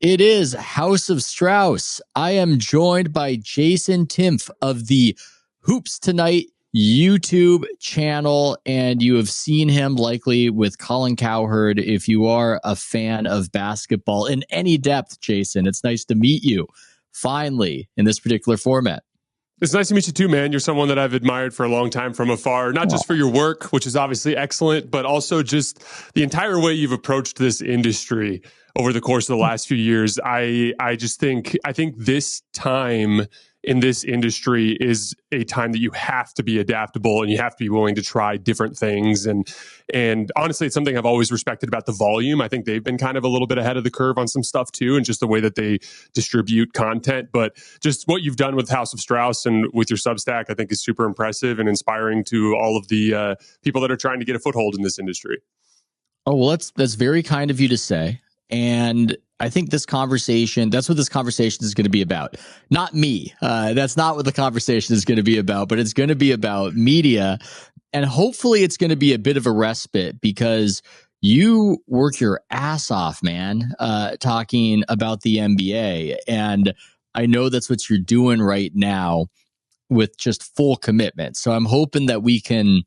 It is House of Strauss. I am joined by Jason Timpf of the Hoops Tonight YouTube channel, and you have seen him likely with Colin Cowherd if you are a fan of basketball in any depth, Jason. It's nice to meet you finally in this particular format. It's nice to meet you too, man. You're someone that I've admired for a long time from afar, not just for your work, which is obviously excellent, but also just the entire way you've approached this industry over the course of the last few years. I think this time in this industry is a time that you have to be adaptable and you have to be willing to try different things. And honestly, it's something I've always respected about the volume. I think they've been kind of a little bit ahead of the curve on some stuff too, and just the way that they distribute content. But just what you've done with House of Strauss and with your Substack, I think is super impressive and inspiring to all of the people that are trying to get a foothold in this industry. Oh, well, that's very kind of you to say. And I think that's what this conversation is going to be about. Not me. That's not what the conversation is going to be about, but it's going to be about media. And hopefully it's going to be a bit of a respite because you work your ass off, man, talking about the NBA. And I know that's what you're doing right now with just full commitment. So I'm hoping that we can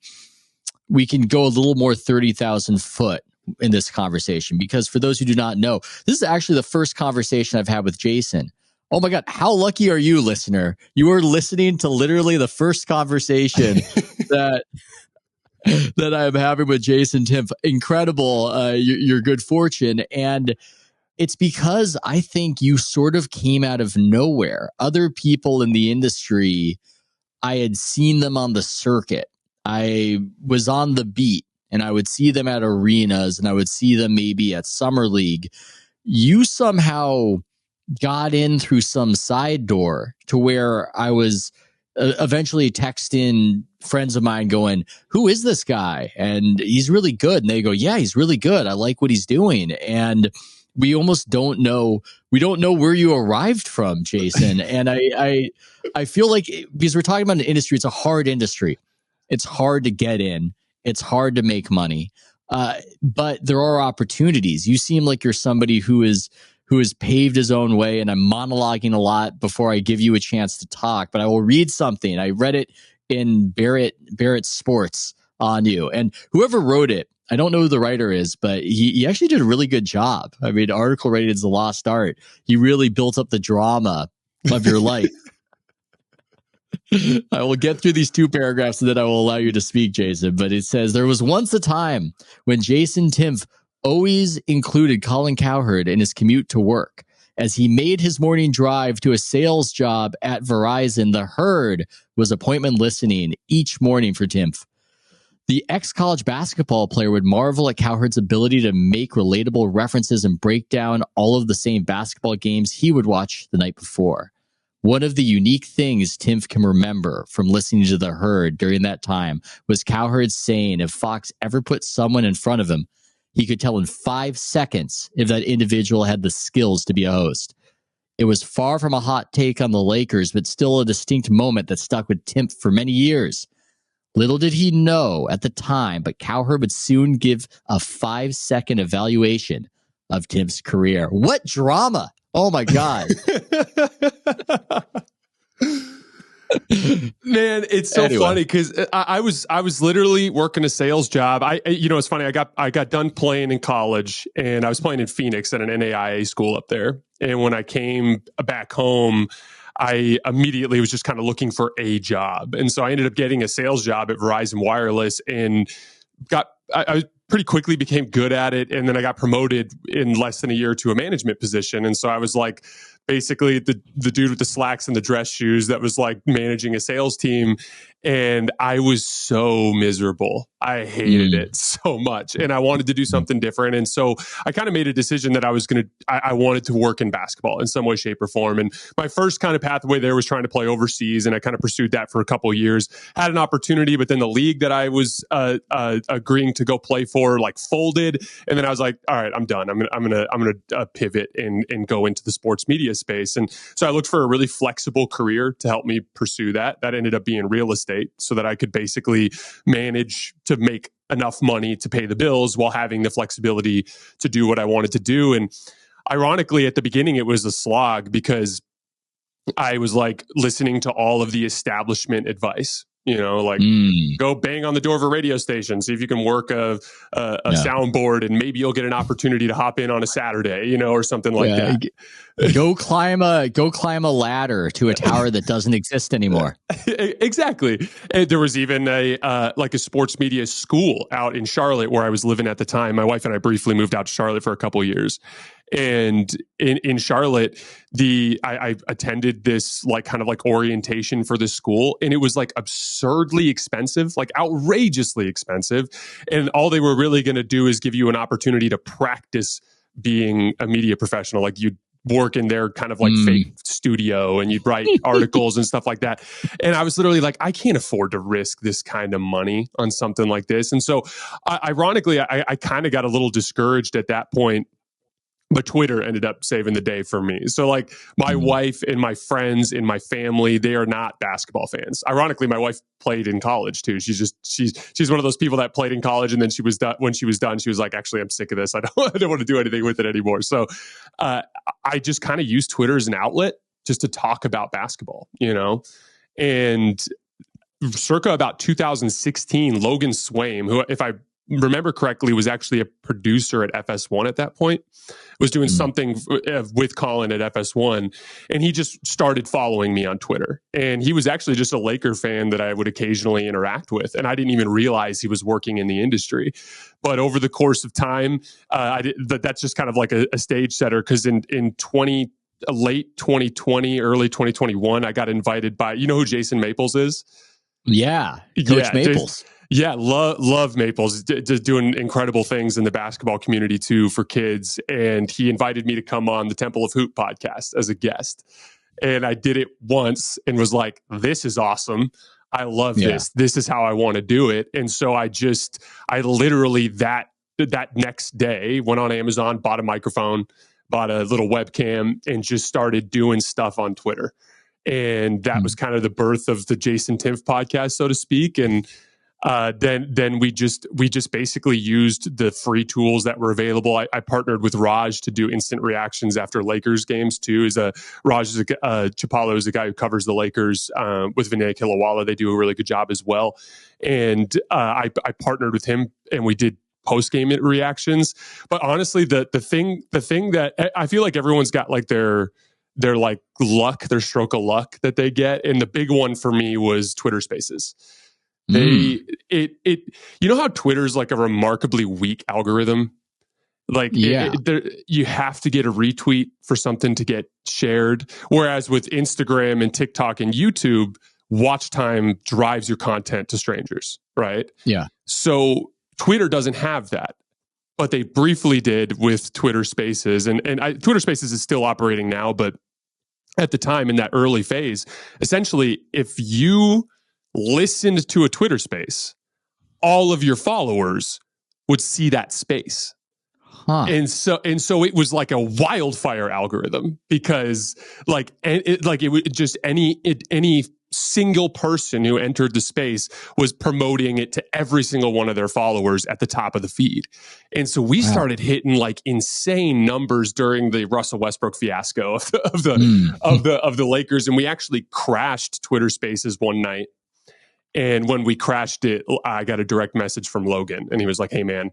go a little more 30,000 foot in this conversation, because for those who do not know, this is actually the first conversation I've had with Jason. Oh my God, how lucky are you, listener? You are listening to literally the first conversation that I'm having with Jason Timpf. Incredible, your good fortune. And it's because I think you sort of came out of nowhere. Other people in the industry, I had seen them on the circuit. I was on the beat. And I would see them at arenas and I would see them maybe at Summer League. You somehow got in through some side door to where I was eventually texting friends of mine going, who is this guy? And he's really good. And they go, yeah, he's really good. I like what he's doing. And we almost don't know. We don't know where you arrived from, Jason. And I feel like, because we're talking about an industry, it's a hard industry. It's hard to get in. It's hard to make money, but there are opportunities. You seem like you're somebody who has paved his own way, and I'm monologuing a lot before I give you a chance to talk, but I will read something. I read it in Barrett Sports on you, and whoever wrote it, I don't know who the writer is, but he actually did a really good job. I mean, article rated as the lost art. He really built up the drama of your life. I will get through these two paragraphs and then I will allow you to speak, Jason. But it says, there was once a time when Jason Timpf always included Colin Cowherd in his commute to work. As he made his morning drive to a sales job at Verizon, the herd was appointment listening each morning for Timpf. The ex-college basketball player would marvel at Cowherd's ability to make relatable references and break down all of the same basketball games he would watch the night before. One of the unique things Timpf can remember from listening to the herd during that time was Cowherd saying if Fox ever put someone in front of him, he could tell in 5 seconds if that individual had the skills to be a host. It was far from a hot take on the Lakers, but still a distinct moment that stuck with Timpf for many years. Little did he know at the time, but Cowherd would soon give a 5-second evaluation of Timpf's career. What drama! Oh my God. Man, it's so funny because I was literally working a sales job. It's funny. I got done playing in college and I was playing in Phoenix at an NAIA school up there. And when I came back home, I immediately was just kind of looking for a job. And so I ended up getting a sales job at Verizon Wireless and I pretty quickly became good at it. And then I got promoted in less than a year to a management position. And so I was like basically the dude with the slacks and the dress shoes that was like managing a sales team. And I was so miserable. I hated it so much. And I wanted to do something different. And so I kind of made a decision that I wanted to work in basketball in some way, shape, or form. And my first kind of pathway there was trying to play overseas. And I kind of pursued that for a couple of years, had an opportunity, but then the league that I was agreeing to go play for like folded. And then I was like, all right, I'm done. I'm gonna pivot and go into the sports media space. And so I looked for a really flexible career to help me pursue that. That ended up being real estate, so that I could basically manage to make enough money to pay the bills while having the flexibility to do what I wanted to do. And ironically, at the beginning, it was a slog because I was like listening to all of the establishment advice, like go bang on the door of a radio station, see if you can work a soundboard, and maybe you'll get an opportunity to hop in on a Saturday, or something like that. Go climb a ladder to a tower that doesn't exist anymore. Exactly. And there was even a sports media school out in Charlotte where I was living at the time. My wife and I briefly moved out to Charlotte for a couple of years. And in Charlotte, I attended this kind of orientation for this school, and it was absurdly expensive, outrageously expensive. And all they were really going to do is give you an opportunity to practice being a media professional. You'd work in their kind of fake studio, and you'd write articles and stuff like that. And I was literally I can't afford to risk this kind of money on something like this. And so ironically, I kind of got a little discouraged at that point. But Twitter ended up saving the day for me. So my wife and my friends and my family, they are not basketball fans. Ironically, my wife played in college too. She's one of those people that played in college, and then when she was done, she was like, actually, I'm sick of this. I don't want to do anything with it anymore. So I just kind of use Twitter as an outlet just to talk about basketball, and circa about 2016, Logan Swaim, who, if I remember correctly, was actually a producer at FS1 at that point, was doing something with Colin at FS1, and he just started following me on Twitter. And he was actually just a Laker fan that I would occasionally interact with, and I didn't even realize he was working in the industry. But over the course of time, that's just kind of like a stage setter, because in late 2020, early 2021, I got invited by, who Jason Maples is? Yeah, Coach Maples. Yeah, love Maples. Just doing incredible things in the basketball community too for kids. And he invited me to come on the Timpf of Hoops podcast as a guest. And I did it once and was like, this is awesome. I love this. This is how I want to do it. And so I literally that next day went on Amazon, bought a microphone, bought a little webcam, and just started doing stuff on Twitter. And that was kind of the birth of the Jason Timpf podcast, so to speak. And then we just basically used the free tools that were available. I partnered with Raj to do instant reactions after Lakers games too. Chapalo is a guy who covers the Lakers with Vinay Kilawala. They do a really good job as well. And I partnered with him, and we did post-game reactions. But honestly, the thing that I feel like everyone's got their luck, their stroke of luck that they get. And the big one for me was Twitter Spaces. You know how Twitter's a remarkably weak algorithm? You have to get a retweet for something to get shared. Whereas with Instagram and TikTok and YouTube, watch time drives your content to strangers, right? Yeah. So Twitter doesn't have that, but they briefly did with Twitter Spaces. And Twitter Spaces is still operating now, but at the time in that early phase, essentially, if you listened to a Twitter space, all of your followers would see that space. And so it was like a wildfire algorithm, because it would just any single person who entered the space was promoting it to every single one of their followers at the top of the feed. And so we started hitting insane numbers during the Russell Westbrook fiasco of the Lakers. And we actually crashed Twitter Spaces one night. And when we crashed it, I got a direct message from Logan, and he was like, "Hey man,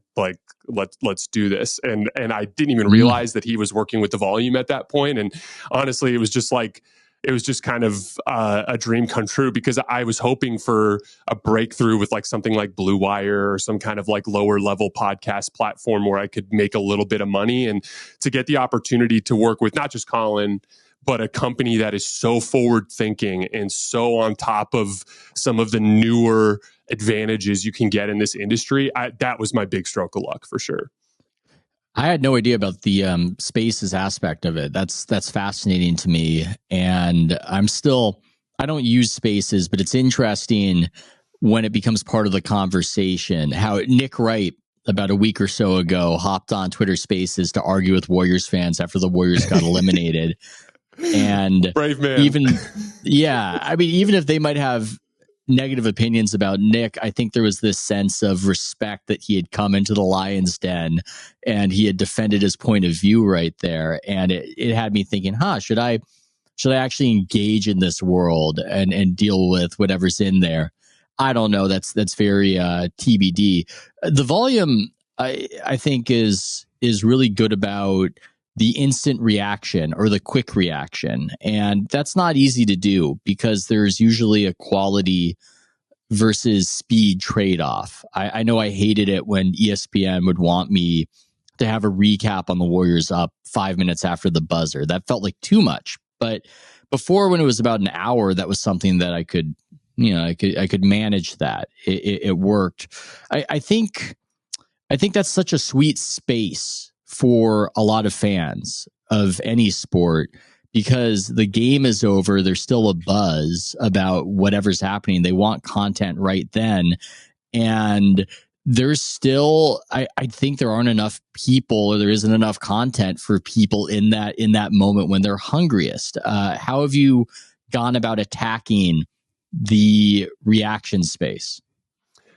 let's do this." And I didn't even realize that he was working with the volume at that point. And honestly, it was just kind of a dream come true, because I was hoping for a breakthrough with something like Blue Wire or some kind of lower level podcast platform where I could make a little bit of money, and to get the opportunity to work with not just Colin, but a company that is so forward thinking and so on top of some of the newer advantages you can get in this industry. That was my big stroke of luck for sure. I had no idea about the spaces aspect of it. That's fascinating to me. And I don't use spaces, but it's interesting when it becomes part of the conversation, how Nick Wright, about a week or so ago, hopped on Twitter Spaces to argue with Warriors fans after the Warriors got eliminated. And brave man. even if they might have negative opinions about Nick, I think there was this sense of respect that he had come into the Lions Den and he had defended his point of view right there. And it had me thinking, should I actually engage in this world and deal with whatever's in there? I don't know. That's very TBD. The volume, I think, is really good about the instant reaction or the quick reaction. And that's not easy to do because there's usually a quality versus speed trade-off. I know I hated it when ESPN would want me to have a recap on the Warriors up 5 minutes after the buzzer. That felt like too much. But before, when it was about an hour, that was something that I could manage that. It worked. I think that's such a sweet space for a lot of fans of any sport, because the game is over. There's still a buzz about whatever's happening. They want content right then. And there's still, I think there aren't enough people, or there isn't enough content for people in that moment when they're hungriest. How have you gone about attacking the reaction space?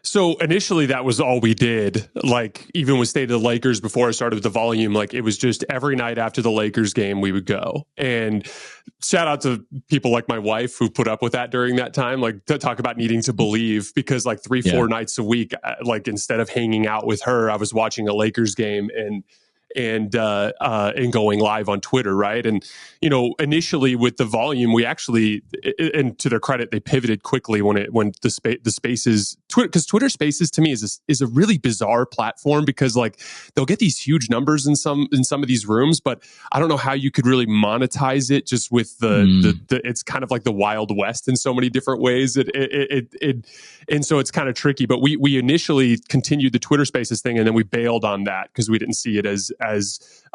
So initially that was all we did. Like, even with State of the Lakers, before I started with the volume, like, it was just every night after the Lakers game, we would go. And shout out to people like my wife who put up with that during that time, like, to talk about needing to believe, because like 3-4 nights a week, like, instead of hanging out with her, I was watching a Lakers game and going live on Twitter, right? And, initially with the volume, we actually, and to their credit, they pivoted quickly when the spaces, because Twitter Spaces to me is a really bizarre platform, because like, they'll get these huge numbers in some of these rooms, but I don't know how you could really monetize it just with the it's kind of like the Wild West in so many different ways. And so it's kind of tricky, but we initially continued the Twitter Spaces thing, and then we bailed on that because we didn't see it as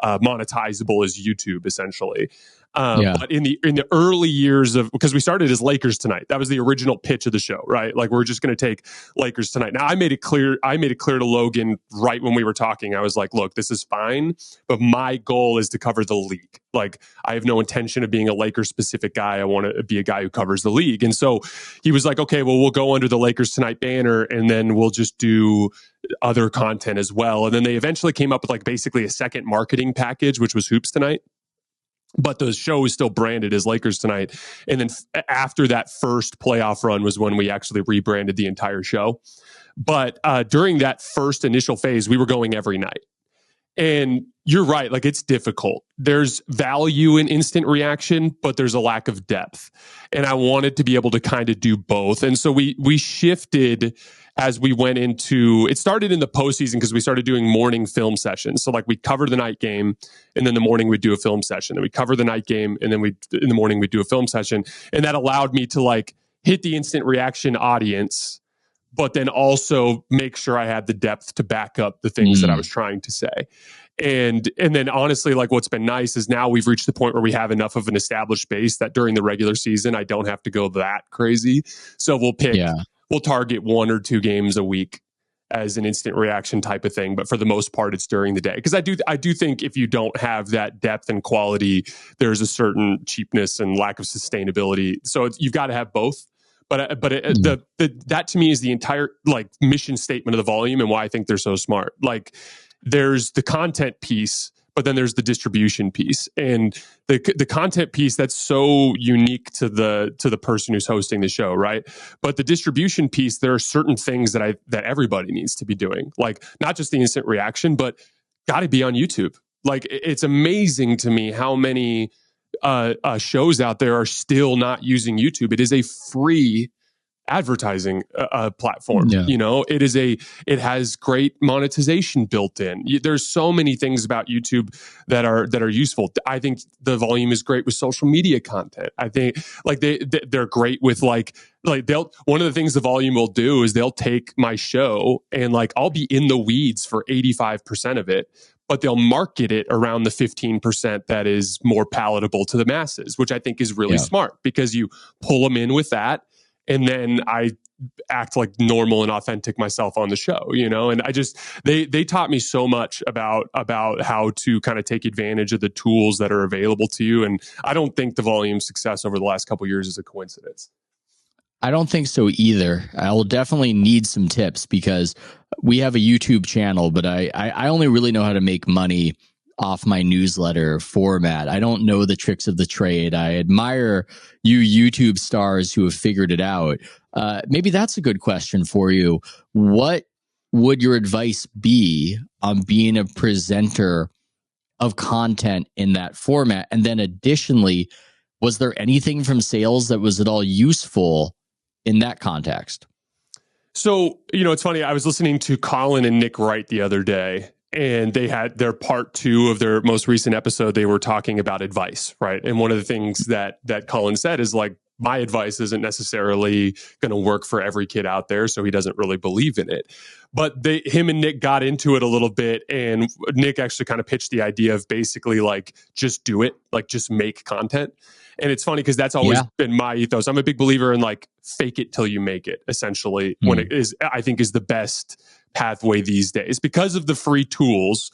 monetizable as YouTube, essentially. But in the early years of, because we started as Lakers Tonight, that was the original pitch of the show, right? Like, we're just going to take Lakers Tonight. Now, I made it clear to Logan right when we were talking. I was like, look, this is fine, but my goal is to cover the league. Like, I have no intention of being a Lakers specific guy. I want to be a guy who covers the league. And so he was like, okay, well, we'll go under the Lakers Tonight banner, and then we'll just do other content as well. And then they eventually came up with like basically a second marketing package, which was Hoops Tonight. But the show is still branded as Lakers Tonight. And then after that first playoff run was when we actually rebranded the entire show. But during that first initial phase, we were going every night. And you're right, like, it's difficult. There's value in instant reaction, but there's a lack of depth. And I wanted to be able to kind of do both. And so we shifted as we went into, it started in the postseason because we started doing morning film sessions. So like, we'd cover the night game, and then the morning we'd do a film session. Then we'd cover the night game, and then in the morning we'd do a film session. And that allowed me to like hit the instant reaction audience, but then also make sure I had the depth to back up the things that I was trying to say. And then honestly, like, what's been nice is now we've reached the point where we have enough of an established base that during the regular season, I don't have to go that crazy. So we'll target 1 or 2 games a week as an instant reaction type of thing. But for the most part, it's during the day. Because I do think if you don't have that depth and quality, there's a certain cheapness and lack of sustainability. So you've got to have both. But that to me is the entire like mission statement of the volume, and why I think they're so smart. Like, there's the content piece, but then there's the distribution piece, and the content piece that's so unique to the person who's hosting the show, right? But the distribution piece, there are certain things that everybody needs to be doing, like not just the instant reaction, but got to be on YouTube. Like, it's amazing to me how many shows out there are still not using YouTube. It is a free advertising platform. It has great monetization built in. There's so many things about YouTube that are useful. I think the volume is great with social media content. I think like they're great with like one of the things the volume will do is they'll take my show and like I'll be in the weeds for 85% of it, but they'll market it around the 15% that is more palatable to the masses, which I think is really smart, because you pull them in with that, and then I act like normal and authentic myself on the show, and I just, they taught me so much about how to kind of take advantage of the tools that are available to you. And I don't think the volume success over the last couple of years is a coincidence. I don't think so either. I will definitely need some tips because we have a YouTube channel, but I only really know how to make money off my newsletter format. I don't know the tricks of the trade. I admire you YouTube stars who have figured it out. Maybe that's a good question for you. What would your advice be on being a presenter of content in that format? And then additionally, was there anything from sales that was at all useful in that context? So, it's funny. I was listening to Colin and Nick Wright the other day, and they had their part 2 of their most recent episode. They were talking about advice, right? And one of the things that Colin said is like, my advice isn't necessarily going to work for every kid out there, so he doesn't really believe in it. But him and Nick got into it a little bit, and Nick actually kind of pitched the idea of basically like, just do it, like just make content. And it's funny because that's always been my ethos. I'm a big believer in like fake it till you make it, essentially, when it is, I think, is the best pathway these days. Because of the free tools,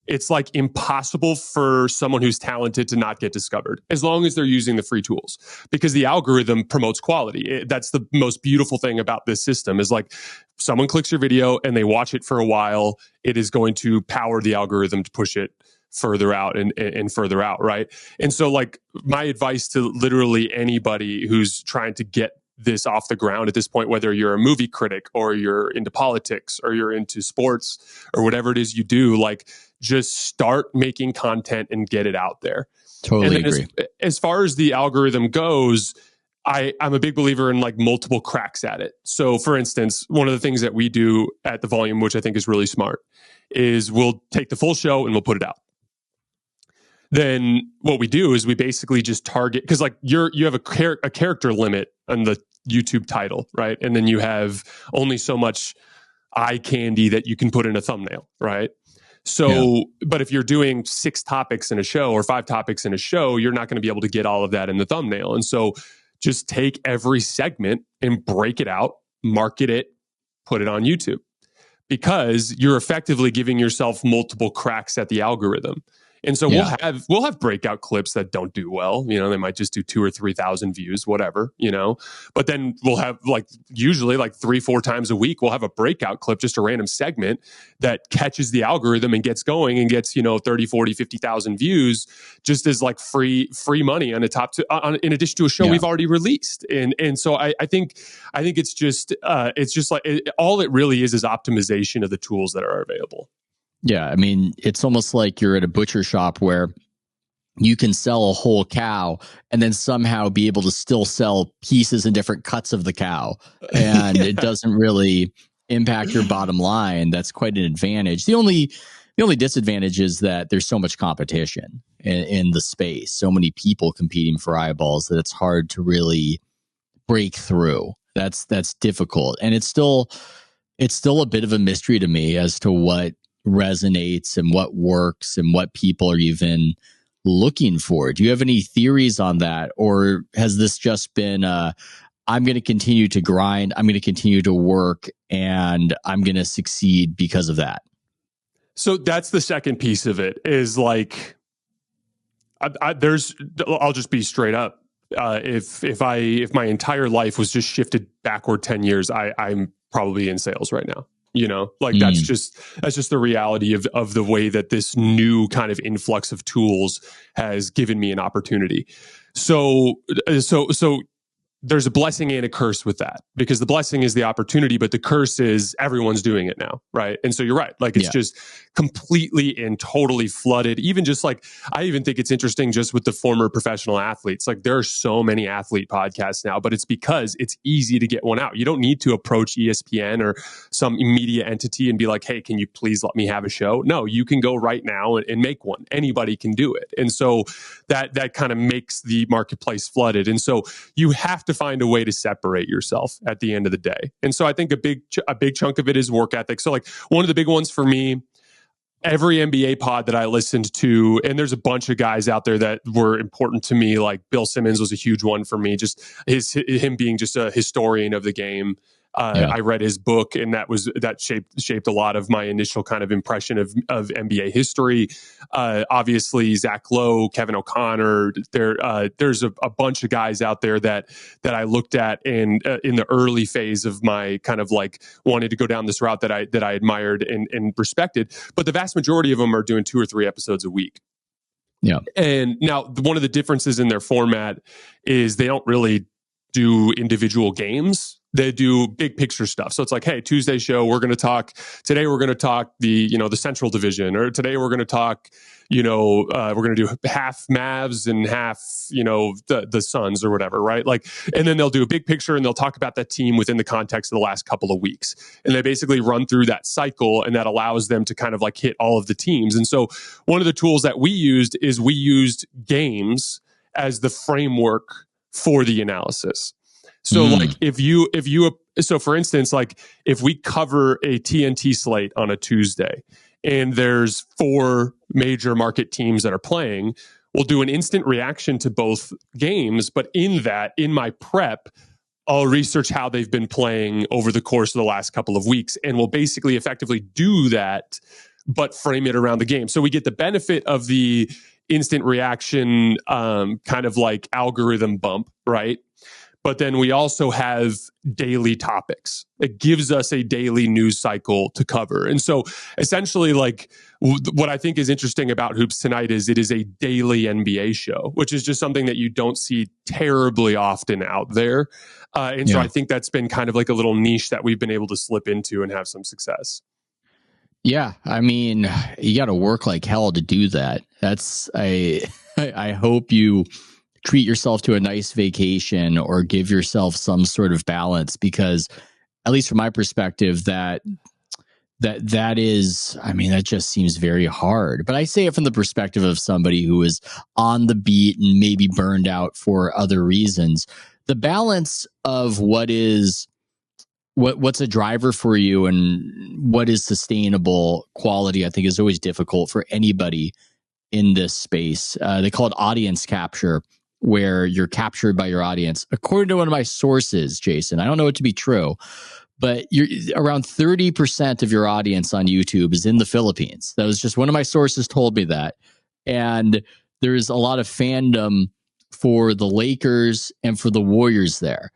it's like impossible for someone who's talented to not get discovered as long as they're using the free tools, because the algorithm promotes quality. That's the most beautiful thing about this system is like someone clicks your video and they watch it for a while. It is going to power the algorithm to push it further out and further out. Right. And so like my advice to literally anybody who's trying to get this off the ground at this point, whether you're a movie critic or you're into politics or you're into sports or whatever it is you do, like just start making content and get it out there. Totally agree. As far as the algorithm goes, I'm a big believer in like multiple cracks at it. So for instance, one of the things that we do at The Volume, which I think is really smart, is we'll take the full show and we'll put it out. Then what we do is we basically just target, because like you have a character limit on the YouTube title, right? And then you have only so much eye candy that you can put in a thumbnail, right? So, but if you're doing 6 topics in a show or 5 topics in a show, you're not going to be able to get all of that in the thumbnail. And so just take every segment and break it out, market it, put it on YouTube, because you're effectively giving yourself multiple cracks at the algorithm. And so we'll have breakout clips that don't do well. They might just do 2,000 or 3,000 views, whatever, but then we'll have like usually like 3-4 times a week, we'll have a breakout clip, just a random segment that catches the algorithm and gets going and gets, 30, 40, 50,000 views just as like free money on the top in addition to a show we've already released. And so I think it's just like all it really is optimization of the tools that are available. Yeah, I mean, it's almost like you're at a butcher shop where you can sell a whole cow and then somehow be able to still sell pieces and different cuts of the cow. And it doesn't really impact your bottom line. That's quite an advantage. The only disadvantage is that there's so much competition in the space, so many people competing for eyeballs that it's hard to really break through. That's difficult. And it's still a bit of a mystery to me as to what resonates and what works and what people are even looking for. Do you have any theories on that? Or has this just been, I'm going to continue to grind, I'm going to continue to work, and I'm going to succeed because of that? So that's the second piece of it is like, I'll just be straight up. If my entire life was just shifted backward 10 years, I'm probably in sales right now. That's just the reality of the way that this new kind of influx of tools has given me an opportunity. So there's a blessing and a curse with that, because the blessing is the opportunity, but the curse is everyone's doing it now, right? And so you're right. Like it's just completely and totally flooded. Even just like, I even think it's interesting just with the former professional athletes. Like there are so many athlete podcasts now, but it's because it's easy to get one out. You don't need to approach ESPN or some media entity and be like, hey, can you please let me have a show? No, you can go right now and make one. Anybody can do it. And so that kind of makes the marketplace flooded. And so you have to find a way to separate yourself at the end of the day. And so I think a big chunk of it is work ethic. So like one of the big ones for me, every NBA pod that I listened to, and there's a bunch of guys out there that were important to me, like Bill Simmons was a huge one for me, just him being just a historian of the game. I read his book, and that shaped a lot of my initial kind of impression of NBA history. Obviously, Zach Lowe, Kevin O'Connor. There's a bunch of guys out there that I looked at in the early phase of my kind of like wanted to go down this route that I admired and respected. But the vast majority of them are doing 2 or 3 episodes a week. Yeah. And now one of the differences in their format is they don't really do individual games. They do big picture stuff. So it's like, hey, Tuesday show, we're going to talk the Central Division, or today we're going to talk, we're going to do half Mavs and half, the Suns or whatever, right? Like, and then they'll do a big picture and they'll talk about that team within the context of the last couple of weeks. And they basically run through that cycle, and that allows them to kind of like hit all of the teams. And so one of the tools that we used games as the framework for the analysis. So like so for instance, like if we cover a TNT slate on a Tuesday and there's 4 major market teams that are playing, we'll do an instant reaction to both games. But in my prep, I'll research how they've been playing over the course of the last couple of weeks. And we'll basically effectively do that, but frame it around the game. So we get the benefit of the instant reaction kind of like algorithm bump, right? But then we also have daily topics. It gives us a daily news cycle to cover. And so essentially, like what I think is interesting about Hoops Tonight is it is a daily NBA show, which is just something that you don't see terribly often out there. So I think that's been kind of like a little niche that we've been able to slip into and have some success. Yeah. I mean, you got to work like hell to do that. I hope you treat yourself to a nice vacation or give yourself some sort of balance, because at least from my perspective, that is, I mean, that just seems very hard. But I say it from the perspective of somebody who is on the beat and maybe burned out for other reasons. The balance of what's a driver for you and what is sustainable quality, I think, is always difficult for anybody in this space. They call it audience capture, where you're captured by your audience. According to one of my sources, Jason, I don't know it to be true, but around 30% of your audience on YouTube is in the Philippines. That was just one of my sources told me that. And there's a lot of fandom for the Lakers and for the Warriors there.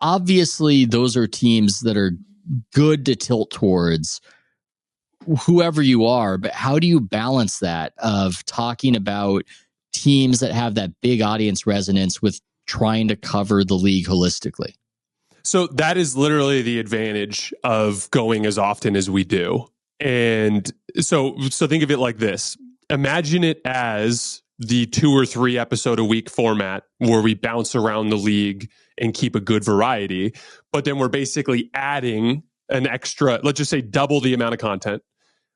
Obviously, those are teams that are good to tilt towards whoever you are, but how do you balance that of talking about teams that have that big audience resonance with trying to cover the league holistically? So that is literally the advantage of going as often as we do. And so think of it like this. Imagine it as the 2 or 3 episode a week format where we bounce around the league and keep a good variety. But then we're basically adding an extra, let's just say double the amount of content.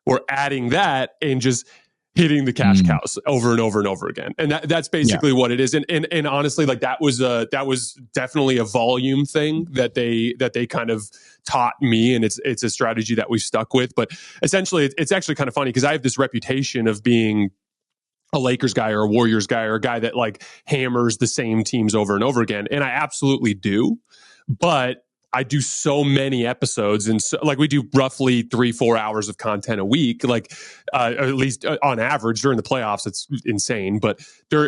We're adding that and just hitting the cash cows over and over and over again. And that's basically what it is. And honestly, like that was definitely a volume thing that they kind of taught me. And it's a strategy that we've stuck with. But essentially it's actually kind of funny because I have this reputation of being a Lakers guy or a Warriors guy or a guy that like hammers the same teams over and over again. And I absolutely do. But I do so many episodes, and so, like we do roughly 3-4 hours of content a week, like at least on average during the playoffs. It's insane, but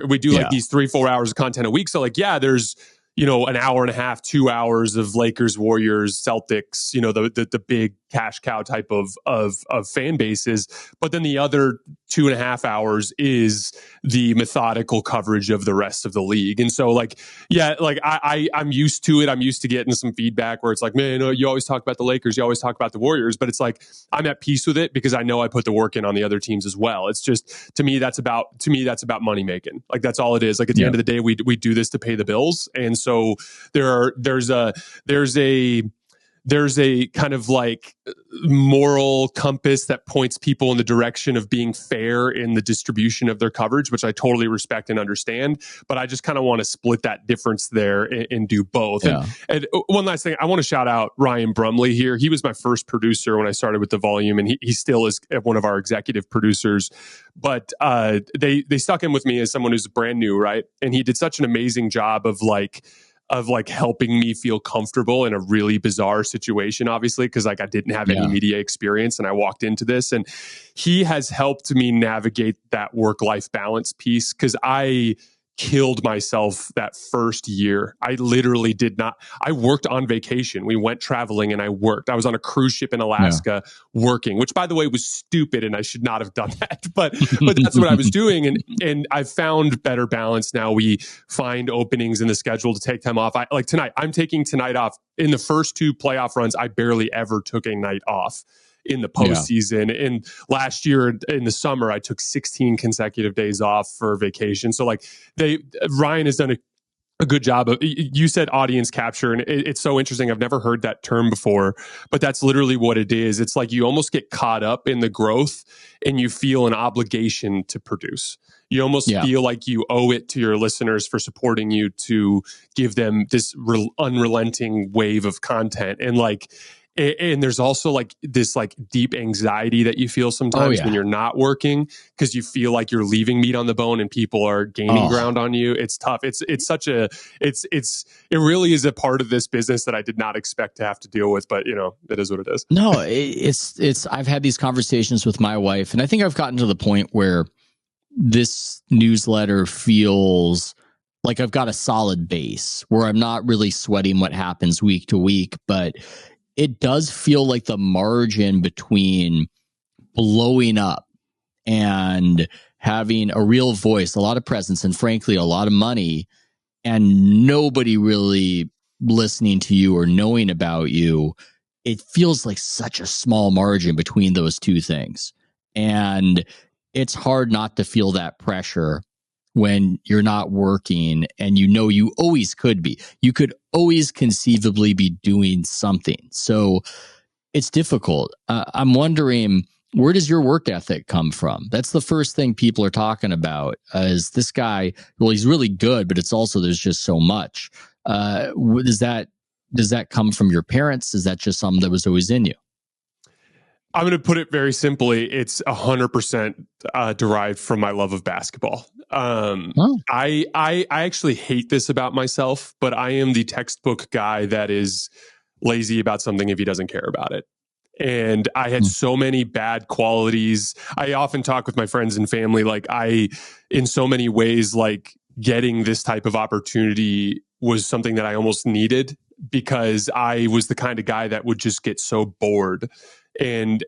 we do like these 3-4 hours of content a week. So like, there's an hour and a half, 2 hours of Lakers, Warriors, Celtics, the big cash cow type of fan bases. But then the other 2.5 hours is the methodical coverage of the rest of the league. And so I'm used to it. I'm used to getting some feedback where it's like, man, you always talk about the Lakers, you always talk about the Warriors, but it's like, I'm at peace with it because I know I put the work in on the other teams as well. It's just, to me, that's about money making. Like that's all it is. Like at the end of the day, we do this to pay the bills. And so there's a kind of like moral compass that points people in the direction of being fair in the distribution of their coverage, which I totally respect and understand. But I just kind of want to split that difference there and do both. Yeah. And one last thing, I want to shout out Ryan Brumley here. He was my first producer when I started with the volume, and he still is one of our executive producers. But they stuck him with me as someone who's brand new, right? And he did such an amazing job of like of like helping me feel comfortable in a really bizarre situation, obviously, because like I didn't have any media experience and I walked into this, and he has helped me navigate that work-life balance piece, because I killed myself that first year. I literally did not. I worked on vacation. We went traveling and I worked. I was on a cruise ship in Alaska working, which by the way was stupid and I should not have done that. But that's what I was doing. And I've found better balance now. We find openings in the schedule to take time off. Like tonight, I'm taking tonight off. In the first 2 playoff runs, I barely ever took a night off in the postseason. And last year in the summer, I took 16 consecutive days off for vacation. So like Ryan has done a good job of, you said audience capture, and it's so interesting. I've never heard that term before, but that's literally what it is. It's like you almost get caught up in the growth and you feel an obligation to produce. You almost feel like you owe it to your listeners for supporting you to give them this unrelenting wave of content. And like, and there's also like this like deep anxiety that you feel sometimes when you're not working, because you feel like you're leaving meat on the bone and people are gaining ground on you. It's tough. It really is a part of this business that I did not expect to have to deal with, but you know, it is what it is. No, I've had these conversations with my wife, and I think I've gotten to the point where this newsletter feels like I've got a solid base where I'm not really sweating what happens week to week, but it does feel like the margin between blowing up and having a real voice, a lot of presence, and frankly, a lot of money, and nobody really listening to you or knowing about you, it feels like such a small margin between those two things. And it's hard not to feel that pressure when you're not working, and you know you always could be. You could always conceivably be doing something. So it's difficult. I'm wondering, where does your work ethic come from? That's the first thing people are talking about, is this guy, well, he's really good, but it's also there's just so much. Does that come from your parents? Is that just something that was always in you? I'm going to put it very simply. It's 100% derived from my love of basketball. I actually hate this about myself, but I am the textbook guy that is lazy about something if he doesn't care about it. And I had so many bad qualities. I often talk with my friends and family, like in so many ways, like getting this type of opportunity was something that I almost needed, because I was the kind of guy that would just get so bored. And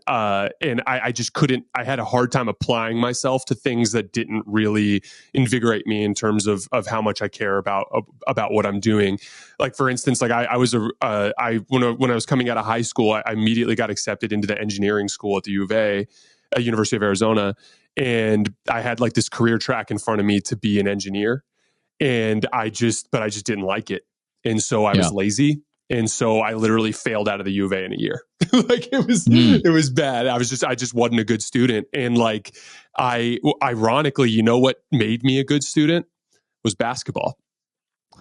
I just couldn't. I had a hard time applying myself to things that didn't really invigorate me in terms of how much I care about what I'm doing. Like for instance, like when I was coming out of high school, I immediately got accepted into the engineering school at the U of A, at University of Arizona, and I had like this career track in front of me to be an engineer, and I just didn't like it, and so I was lazy. And so I literally failed out of the U of A in a year. Like it was bad. I just wasn't a good student. And like, ironically, you know what made me a good student was basketball.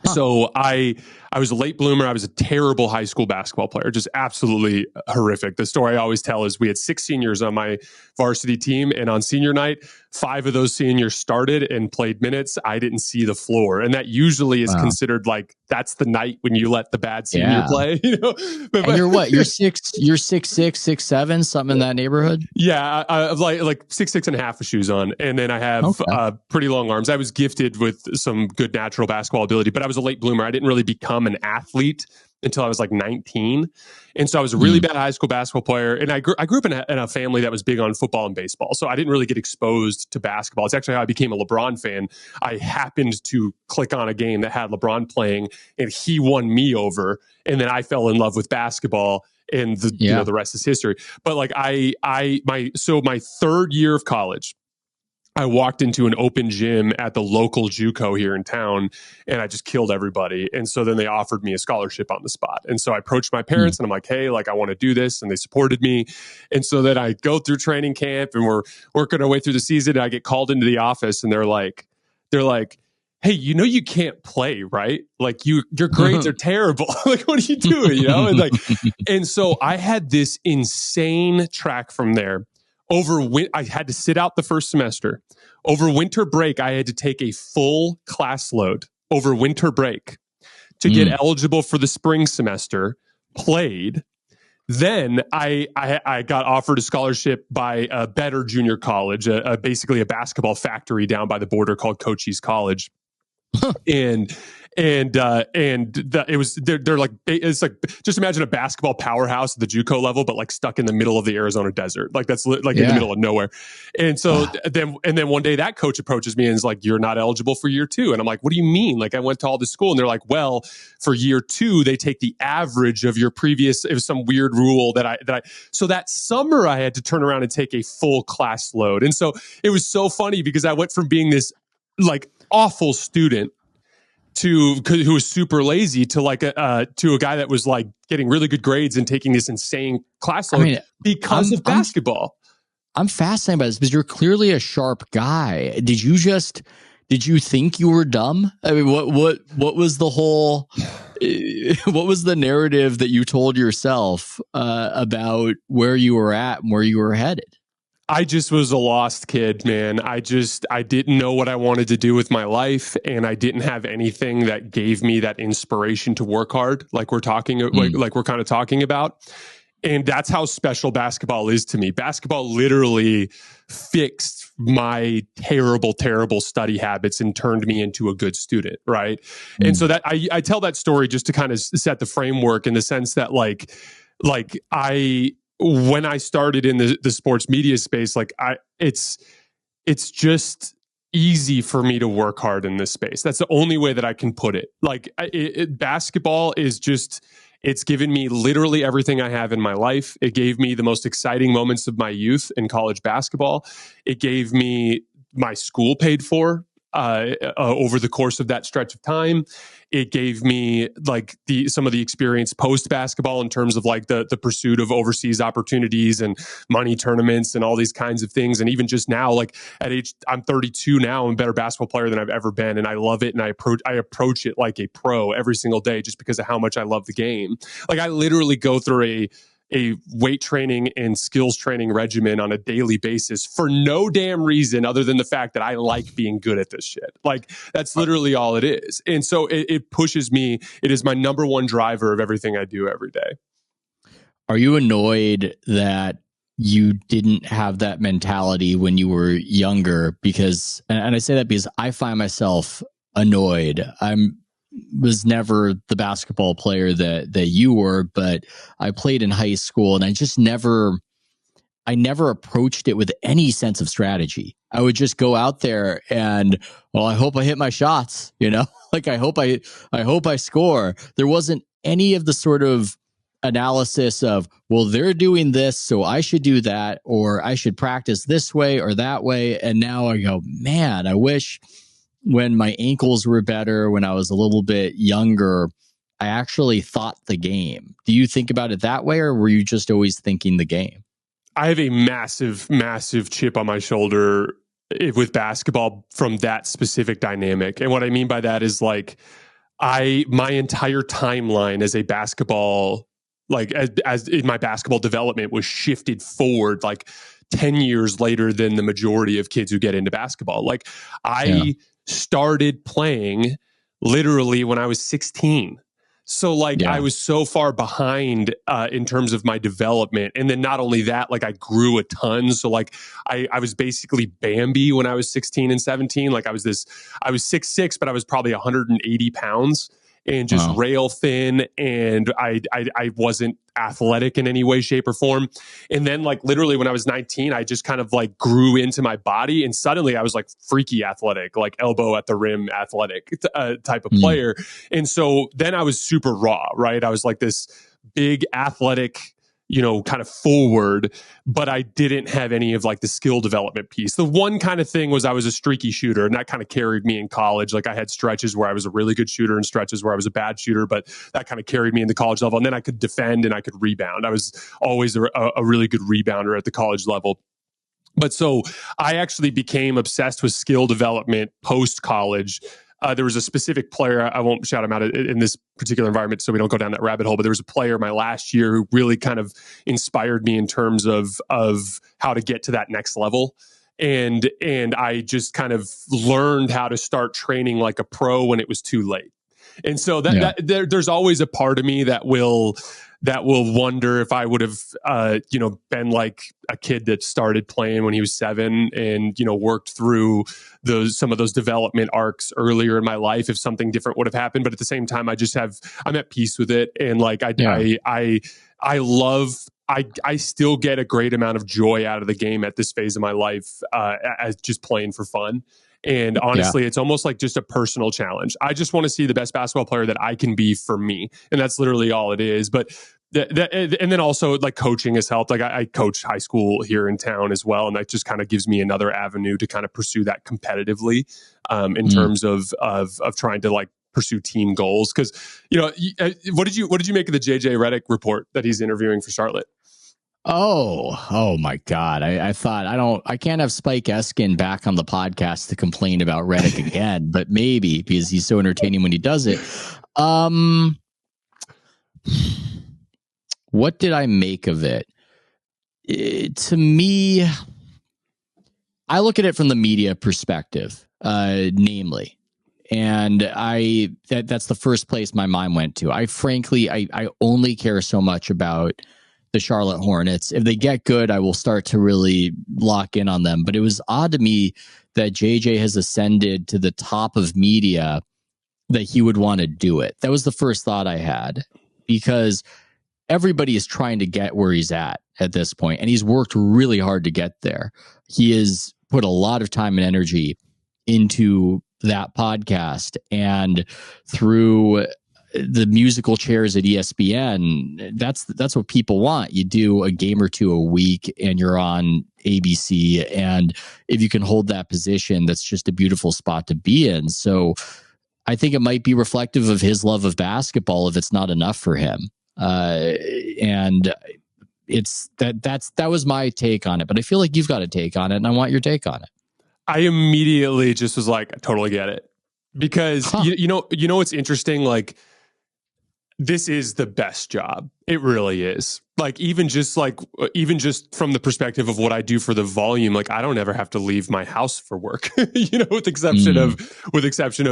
So I was a late bloomer. I was a terrible high school basketball player, just absolutely horrific. The story I always tell is we had 6 seniors on my varsity team, and on senior night, 5 of those seniors started and played minutes. I didn't see the floor, and that usually is considered like that's the night when you let the bad senior play. You know, and you're what? You're 6'6", 6'7", something in that neighborhood. Yeah, I have like 6'6" and a half of shoes on, and then I have pretty long arms. I was gifted with some good natural basketball ability, but I was a late bloomer. I didn't really become an athlete until I was like 19. And so I was a really bad high school basketball player. And I grew up in a family that was big on football and baseball. So I didn't really get exposed to basketball. It's actually how I became a LeBron fan. I happened to click on a game that had LeBron playing, and he won me over. And then I fell in love with basketball, and the rest is history. But like my 3rd year of college, I walked into an open gym at the local JUCO here in town, and I just killed everybody. And so then they offered me a scholarship on the spot. And so I approached my parents and I'm like, hey, like I want to do this. And they supported me. And so then I go through training camp and we're working our way through the season. And I get called into the office and they're like, hey, you know, you can't play, right? Like your grades are terrible. Like, what are you doing? You know? And so I had this insane track from there. I had to sit out the first semester. Over winter break, I had to take a full class load over winter break. to get eligible for the spring semester, played. Then I got offered a scholarship by a better junior college, basically a basketball factory down by the border called Cochise College. It was they're like, it's like, just imagine a basketball powerhouse at the JUCO level, but like stuck in the middle of the Arizona desert. Like that's like in the middle of nowhere. And so then one day that coach approaches me and is like, "You're not eligible for year 2." And I'm like, "What do you mean?" Like, I went to all this school, and they're like, "Well, for year 2, they take the average of your previous," it was some weird rule so that summer I had to turn around and take a full class load. And so it was so funny because I went from being this like awful student who was super lazy to like to a guy that was like getting really good grades and taking this insane class load because of basketball. I'm fascinated by this because you're clearly a sharp guy. Did you think you were dumb? I mean, what was the whole, what was the narrative that you told yourself about where you were at and where you were headed? I just was a lost kid, man. I didn't know what I wanted to do with my life, and I didn't have anything that gave me that inspiration to work hard, like we're talking, like we're kind of talking about. And that's how special basketball is to me. Basketball literally fixed my terrible, terrible study habits and turned me into a good student, right? And so that I tell that story just to kind of set the framework in the sense that when I started in the sports media space, it's just easy for me to work hard in this space. That's the only way that I can put it. Like basketball is just, it's given me literally everything I have in my life. It gave me the most exciting moments of my youth in college basketball. It gave me my school paid for over the course of that stretch of time. It gave me like some of the experience post basketball in terms of like the pursuit of overseas opportunities and money tournaments and all these kinds of things. And even just now, like I'm 32 now, I'm a better basketball player than I've ever been. And I love it. And I approach it like a pro every single day just because of how much I love the game. Like I literally go through a weight training and skills training regimen on a daily basis for no damn reason other than the fact that I like being good at this shit. Like that's literally all it is. And so it pushes me. It is my number one driver of everything I do every day. Are you annoyed that you didn't have that mentality when you were younger? Because, and I say that because I find myself annoyed. Was never the basketball player that you were, but I played in high school and I never approached it with any sense of strategy. I would just go out there and, well, I hope I hit my shots, like I hope I score. There wasn't any of the sort of analysis of, well, they're doing this, so I should do that, or I should practice this way or that way. And now I go, man, I wish when my ankles were better, when I was a little bit younger, I actually thought the game. Do you think about it that way, or were you just always thinking the game? I have a massive, massive chip on my shoulder with basketball from that specific dynamic. And what I mean by that is like my entire timeline as a basketball, like as in my basketball development was shifted forward like 10 years later than the majority of kids who get into basketball. Like I started playing literally when I was 16. So like I was so far behind in terms of my development. And then not only that, like I grew a ton. So like I was basically Bambi when I was 16 and 17. Like I was 6'6", but I was probably 180 pounds and just rail thin. And I wasn't athletic in any way, shape or form. And then like literally when I was 19, I just kind of like grew into my body. And suddenly I was like freaky athletic, like elbow at the rim athletic type of player. And so then I was super raw, right? I was like this big athletic, kind of forward, but I didn't have any of like the skill development piece. The one kind of thing was I was a streaky shooter, and that kind of carried me in college. Like I had stretches where I was a really good shooter and stretches where I was a bad shooter, but that kind of carried me in the college level. And then I could defend and I could rebound. I was always a really good rebounder at the college level. But so I actually became obsessed with skill development post-college. There was a specific player, I won't shout him out in this particular environment so we don't go down that rabbit hole, but there was a player my last year who really kind of inspired me in terms of how to get to that next level. And I just kind of learned how to start training like a pro when it was too late. And so there's always a part of me that will wonder if I would have, been like a kid that started playing when he was 7 and, worked through some of those development arcs earlier in my life, if something different would have happened. But at the same time, I'm at peace with it. And like, I still get a great amount of joy out of the game at this phase of my life, as just playing for fun. And honestly, it's almost like just a personal challenge. I just want to see the best basketball player that I can be for me. And that's literally all it is. But and then also like coaching has helped. Like I coach high school here in town as well. And that just kind of gives me another avenue to kind of pursue that competitively, in terms of trying to like pursue team goals. Cause what did you make of the JJ Redick report that he's interviewing for Charlotte? Oh my God. I thought I can't have Spike Eskin back on the podcast to complain about Redick again, but maybe because he's so entertaining when he does it. What did I make of it? To me, I look at it from the media perspective, namely. And that's the first place my mind went to. I only care so much about the Charlotte Hornets. If they get good, I will start to really lock in on them. But it was odd to me that JJ has ascended to the top of media that he would want to do it. That was the first thought I had, because everybody is trying to get where he's at this point, and he's worked really hard to get there. He has put a lot of time and energy into that podcast, and through the musical chairs at ESPN, that's what people want. You do a game or two a week and you're on ABC, and if you can hold that position, that's just a beautiful spot to be in. So I think it might be reflective of his love of basketball if it's not enough for him. And it's that was my take on it, but I feel like you've got a take on it, and I want your take on it. I immediately just was like, I totally get it, because you know what's interesting, like, this is the best job. It really is. Like, even just from the perspective of what I do for the volume, like, I don't ever have to leave my house for work, with exception of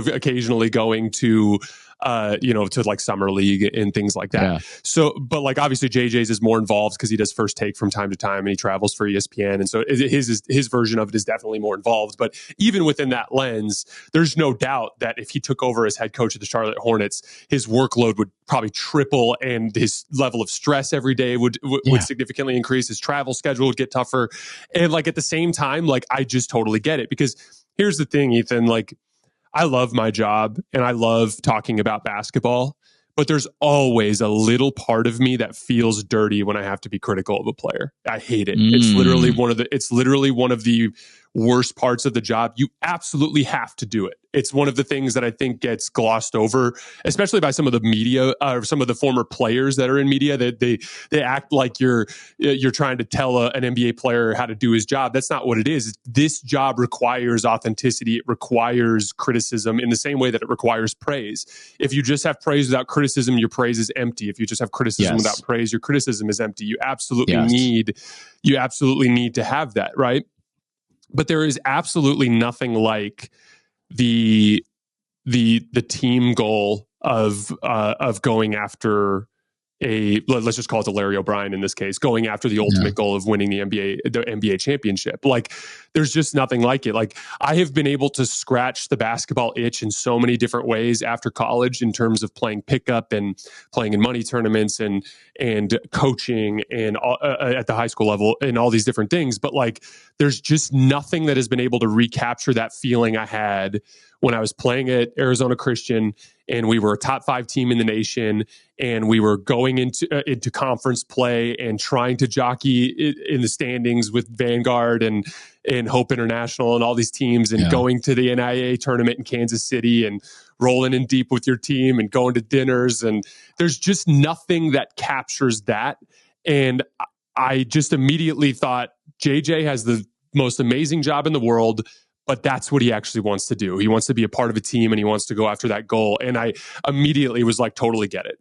occasionally going to, to like summer league and things like that. Yeah. So, but like, obviously JJ's is more involved because he does First Take from time to time and he travels for ESPN. And so his version of it is definitely more involved. But even within that lens, there's no doubt that if he took over as head coach of the Charlotte Hornets, his workload would probably triple, and his level of stress every day would significantly increase. His travel schedule would get tougher. And like, at the same time, like, I just totally get it, because here's the thing, Ethan, like, I love my job and I love talking about basketball, but there's always a little part of me that feels dirty when I have to be critical of a player. I hate it. It's literally one of the worst parts of the job. You absolutely have to do it. It's one of the things that I think gets glossed over, especially by some of the media, or some of the former players that are in media, that they act like you're trying to tell an NBA player how to do his job. That's not what it is. This job requires authenticity. It requires criticism in the same way that it requires praise. If you just have praise without criticism, your praise is empty. If you just have criticism without praise, your criticism is empty. You absolutely need to have that, right? But there is absolutely nothing like the team goal of going after let's just call it the Larry O'Brien in this case, going after the ultimate goal of winning the NBA championship. Like, there's just nothing like it. Like, I have been able to scratch the basketball itch in so many different ways after college, in terms of playing pickup and playing in money tournaments and coaching and at the high school level and all these different things. But like, there's just nothing that has been able to recapture that feeling I had when I was playing at Arizona Christian and we were a top 5 team in the nation, and we were going into conference play and trying to jockey in the standings with Vanguard and Hope International and all these teams, and going to the NIA tournament in Kansas City and rolling in deep with your team and going to dinners. And there's just nothing that captures that. And I just immediately thought, JJ has the most amazing job in the world, but that's what he actually wants to do. He wants to be a part of a team, and he wants to go after that goal. And I immediately was like, totally get it.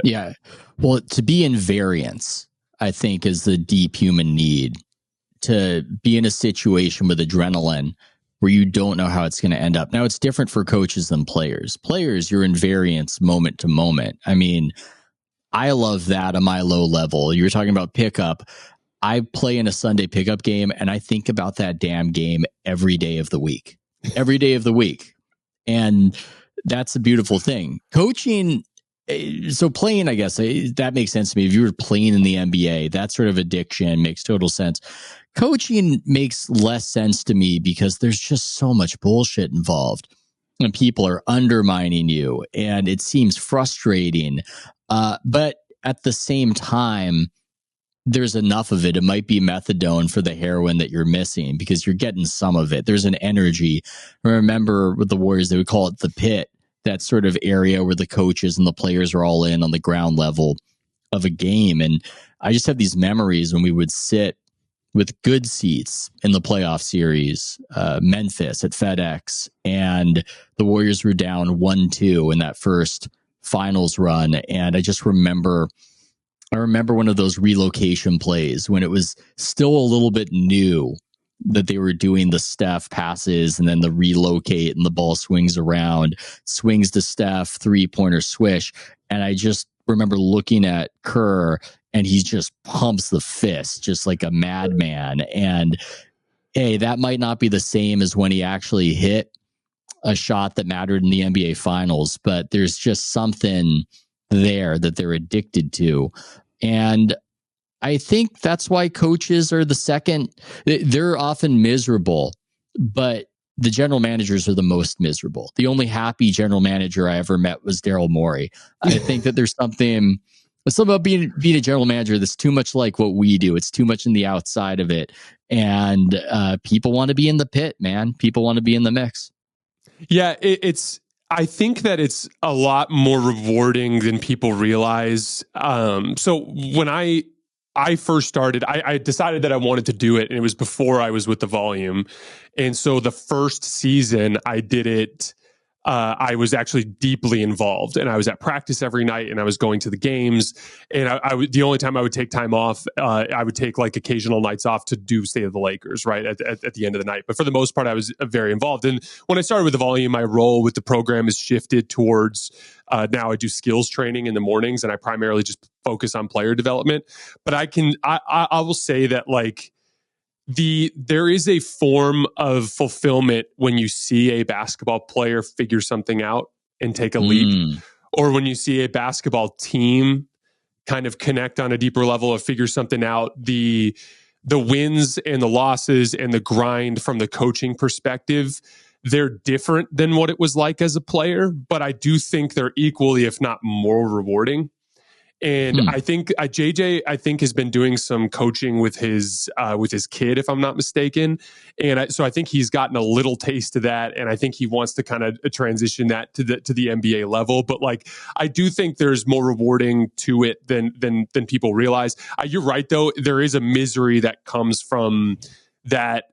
Yeah. Well, to be in variance, I think, is the deep human need, to be in a situation with adrenaline where you don't know how it's going to end up. Now, it's different for coaches than players. Players, you're in variance moment to moment. I mean, I love that on my low level. You were talking about pickup. I play in a Sunday pickup game, and I think about that damn game every day of the week. Every day of the week. And that's a beautiful thing. Coaching, so playing, I guess, that makes sense to me. If you were playing in the NBA, that sort of addiction makes total sense. Coaching makes less sense to me because there's just so much bullshit involved and people are undermining you and it seems frustrating. But at the same time, there's enough of it. It might be methadone for the heroin that you're missing because you're getting some of it. There's an energy. I remember with the Warriors, they would call it the pit, that sort of area where the coaches and the players are all in on the ground level of a game. And I just have these memories when we would sit with good seats in the playoff series, Memphis at FedEx, and the Warriors were down 1-2 in that first finals run. And I just remember one of those relocation plays when it was still a little bit new that they were doing the Steph passes and then the relocate and the ball swings around, swings to Steph, 3-pointer swish. And I just remember looking at Kerr and he just pumps the fist just like a madman. And hey, that might not be the same as when he actually hit a shot that mattered in the NBA finals, but there's just something there that they're addicted to. And I think that's why coaches are the second. They're often miserable, but the general managers are the most miserable. The only happy general manager I ever met was Daryl Morey. I think that there's something about being a general manager that's too much like what we do. It's too much in the outside of it. And people want to be in the pit, man. People want to be in the mix. Yeah, I think that it's a lot more rewarding than people realize. So when I first started, I decided that I wanted to do it, and it was before I was with the Volume. And so the first season I did it, I was actually deeply involved, and I was at practice every night, and I was going to the games. And the only time I would take time off, I would take like occasional nights off to do State of the Lakers, right at the end of the night. But for the most part, I was very involved. And when I started with the Volume, my role with the program has shifted towards now I do skills training in the mornings, and I primarily just focus on player development. But I will say that like there is a form of fulfillment when you see a basketball player figure something out and take a leap, or when you see a basketball team kind of connect on a deeper level or figure something out. The wins and the losses and the grind from the coaching perspective, they're different than what it was like as a player, but I do think they're equally, if not more rewarding. And I think JJ, has been doing some coaching with his kid, if I'm not mistaken. And so I think he's gotten a little taste of that. And I think he wants to kind of transition that to the NBA level. But like, I do think there's more rewarding to it than people realize. You're right, though. There is a misery that comes from that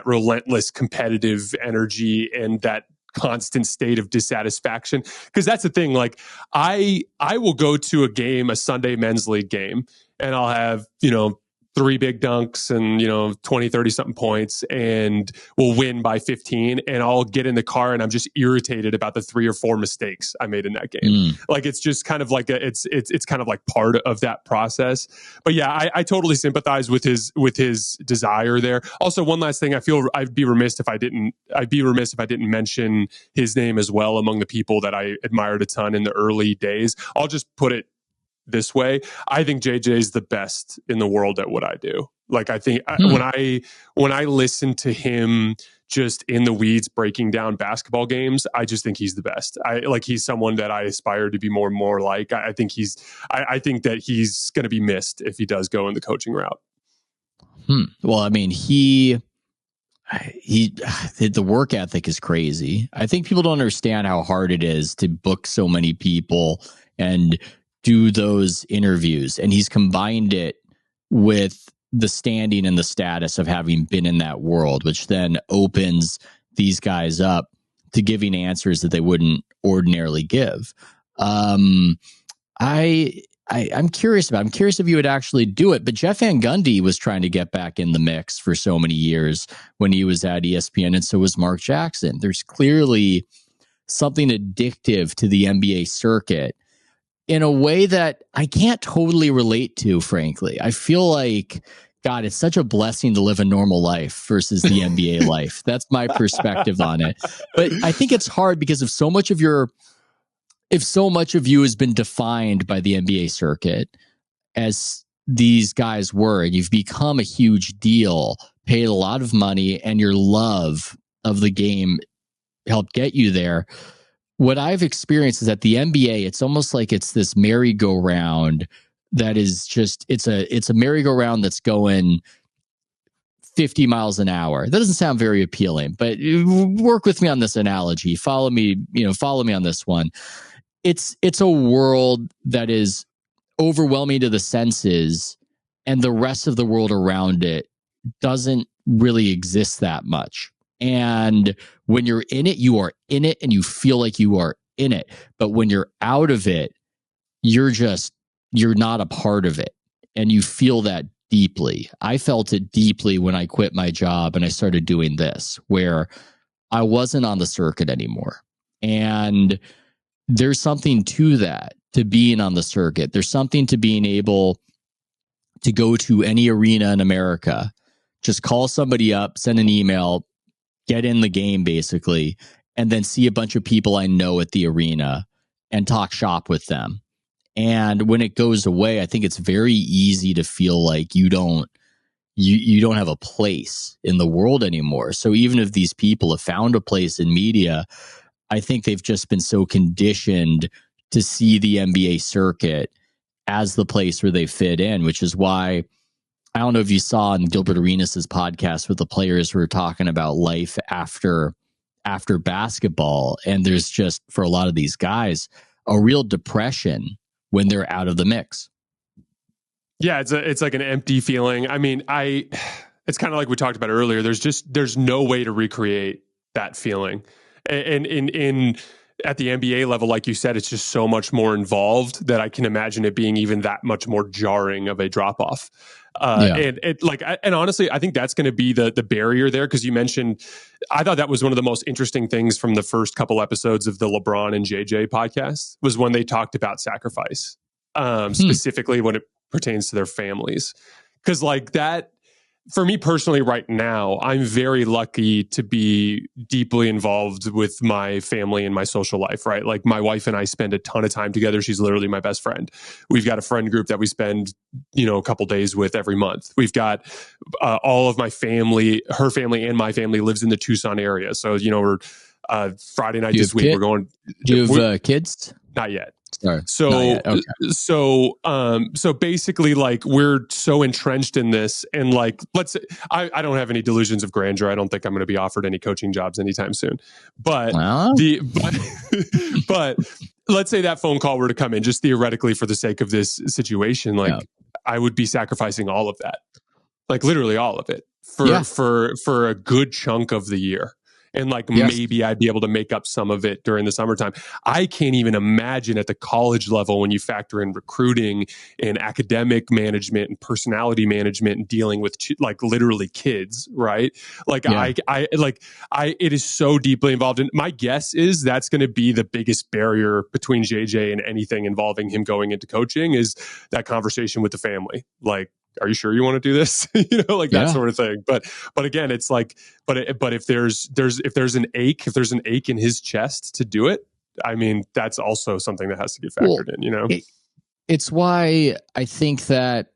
relentless competitive energy and that constant state of dissatisfaction. Because that's the thing, like I will go to a Sunday men's league game, and I'll have 3 big dunks and 20, 30 something points, and we'll win by 15, and I'll get in the car and I'm just irritated about the 3 or 4 mistakes I made in that game. Like it's just kind of like it's kind of like part of that process. But yeah, I totally sympathize with his desire there. Also, one last thing, I feel I'd be remiss if I didn't mention his name as well among the people that I admired a ton in the early days. I'll just put it this way. I think JJ is the best in the world at what I do. Like I think when I listen to him just in the weeds breaking down basketball games, I just think he's the best. He's someone that I aspire to be more and more like. I think that he's going to be missed if he does go in the coaching route. Well, I mean, the work ethic is crazy. I think people don't understand how hard it is to book so many people and do those interviews. And he's combined it with the standing and the status of having been in that world, which then opens these guys up to giving answers that they wouldn't ordinarily give. I I'm curious about. I'm curious if you would actually do it. But Jeff Van Gundy was trying to get back in the mix for so many years when he was at ESPN, and so was Mark Jackson. There's clearly something addictive to the NBA circuit in a way that I can't totally relate to, frankly. I feel like, God, it's such a blessing to live a normal life versus the NBA life. That's my perspective on it. But I think it's hard because if so much of you has been defined by the NBA circuit as these guys were, and you've become a huge deal, paid a lot of money, and your love of the game helped get you there. What I've experienced is that the NBA, it's almost like it's this merry-go-round that is just, it's a merry-go-round that's going 50 miles an hour. That doesn't sound very appealing, but work with me on this analogy. Follow me on this one. It's a world that is overwhelming to the senses, and the rest of the world around it doesn't really exist that much. And when you're in it, you are in it and you feel like you are in it. But when you're out of it, you're not a part of it. And you feel that deeply. I felt it deeply when I quit my job and I started doing this, where I wasn't on the circuit anymore. And there's something to that, to being on the circuit. There's something to being able to go to any arena in America, just call somebody up, send an email, get in the game basically, and then see a bunch of people I know at the arena and talk shop with them. And when it goes away, I think it's very easy to feel like you don't have a place in the world anymore. So even if these people have found a place in media, I think they've just been so conditioned to see the NBA circuit as the place where they fit in, which is why, I don't know if you saw on Gilbert Arenas' podcast with the players who were talking about life after basketball. And there's just, for a lot of these guys, a real depression when they're out of the mix. Yeah, it's like an empty feeling. I mean, it's kind of like we talked about earlier. There's no way to recreate that feeling. And in at the NBA level, like you said, it's just so much more involved that I can imagine it being even that much more jarring of a drop off. And honestly, I think that's going to be the barrier there, because you mentioned, I thought that was one of the most interesting things from the first couple episodes of the LeBron and JJ podcast, was when they talked about sacrifice, specifically when it pertains to their families. Because like that, for me personally right now, I'm very lucky to be deeply involved with my family and my social life, right? Like my wife and I spend a ton of time together. She's literally my best friend. We've got a friend group that we spend, a couple days with every month. We've got all of my family, her family and my family lives in the Tucson area. So, we're Friday night this week, we're going. Do you have kids? Not yet. Sorry. So basically, like, we're so entrenched in this, and like, let's say, I don't have any delusions of grandeur. I don't think I'm going to be offered any coaching jobs anytime soon. But but let's say that phone call were to come in, just theoretically for the sake of this situation, like I would be sacrificing all of that, like literally all of it for a good chunk of the year. And like, maybe I'd be able to make up some of it during the summertime. I can't even imagine at the college level, when you factor in recruiting and academic management and personality management and dealing with like literally kids, right? Like it is so deeply involved. And my guess is that's going to be the biggest barrier between JJ and anything involving him going into coaching, is that conversation with the family. Like, are you sure you want to do this? That sort of thing. But again, it's like, but if there's an ache in his chest to do it, I mean, that's also something that has to get factored in, It's why I think that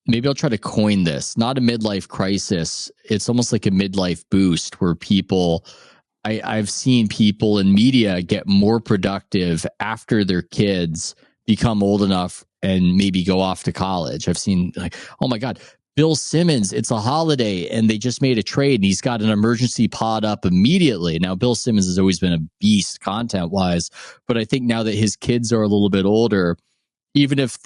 maybe I'll try to coin this, not a midlife crisis. It's almost like a midlife boost, where I've seen people in media get more productive after their kids become old enough and maybe go off to college. I've seen, like, oh my God, Bill Simmons, it's a holiday and they just made a trade and he's got an emergency pod up immediately. Now, Bill Simmons has always been a beast content wise, but I think now that his kids are a little bit older, even if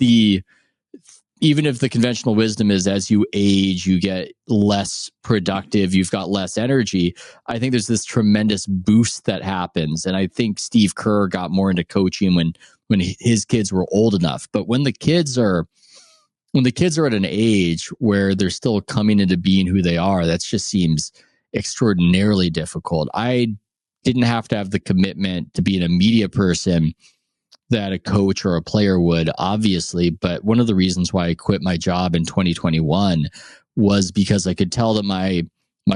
even if the conventional wisdom is as you age, you get less productive, you've got less energy, I think there's this tremendous boost that happens. And I think Steve Kerr got more into coaching when his kids were old enough. But when the kids are at an age where they're still coming into being who they are, that just seems extraordinarily difficult. I didn't have to have the commitment to being a media person that a coach or a player would, obviously. But one of the reasons why I quit my job in 2021 was because I could tell that my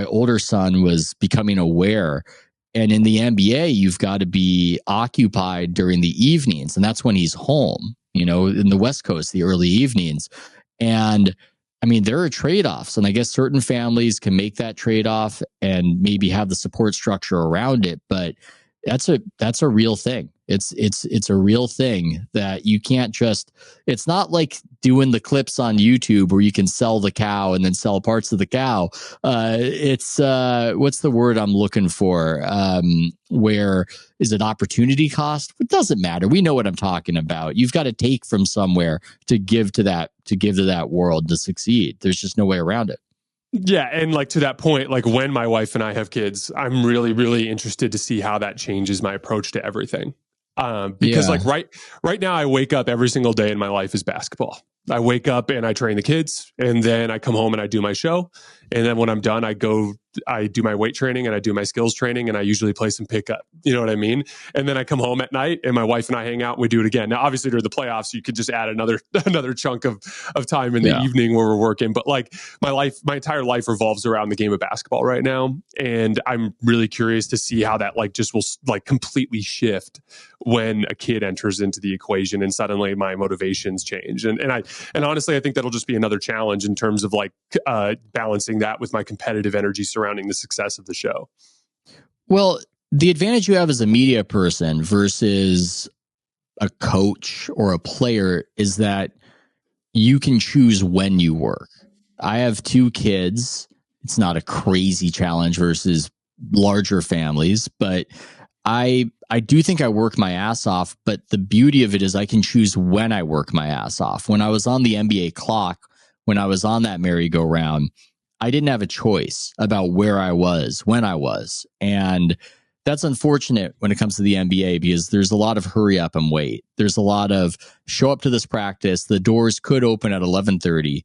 older son was becoming aware. And in the NBA, you've got to be occupied during the evenings. And that's when he's home, in the West Coast, the early evenings. And I mean, there are trade-offs. And I guess certain families can make that trade-off and maybe have the support structure around it. But that's a real thing. It's a real thing that you can't just, it's not like doing the clips on YouTube where you can sell the cow and then sell parts of the cow. It's what's the word I'm looking for? Where is it opportunity cost? It doesn't matter. We know what I'm talking about. You've got to take from somewhere to give to that world to succeed. There's just no way around it. Yeah. And like to that point, like when my wife and I have kids, I'm really, really interested to see how that changes my approach to everything. Because like right now I wake up every single day in my life is basketball. I wake up and I train the kids, and then I come home and I do my show. And then when I'm done, I do my weight training and I do my skills training, and I usually play some pickup. You know what I mean? And then I come home at night and my wife and I hang out and we do it again. Now, obviously during the playoffs, you could just add another chunk of time in the evening where we're working. But like my entire life revolves around the game of basketball right now. And I'm really curious to see how that like just will like completely shift when a kid enters into the equation and suddenly my motivations change. And honestly, I think that'll just be another challenge in terms of like balancing that with my competitive energy surrounding the success of the show. Well, the advantage you have as a media person versus a coach or a player is that you can choose when you work. I have 2 kids. It's not a crazy challenge versus larger families, but I do think I work my ass off, but the beauty of it is I can choose when I work my ass off. When I was on the NBA clock, when I was on that merry-go-round, I didn't have a choice about where I was, when I was. And that's unfortunate when it comes to the NBA because there's a lot of hurry up and wait. There's a lot of show up to this practice. The doors could open at 11:30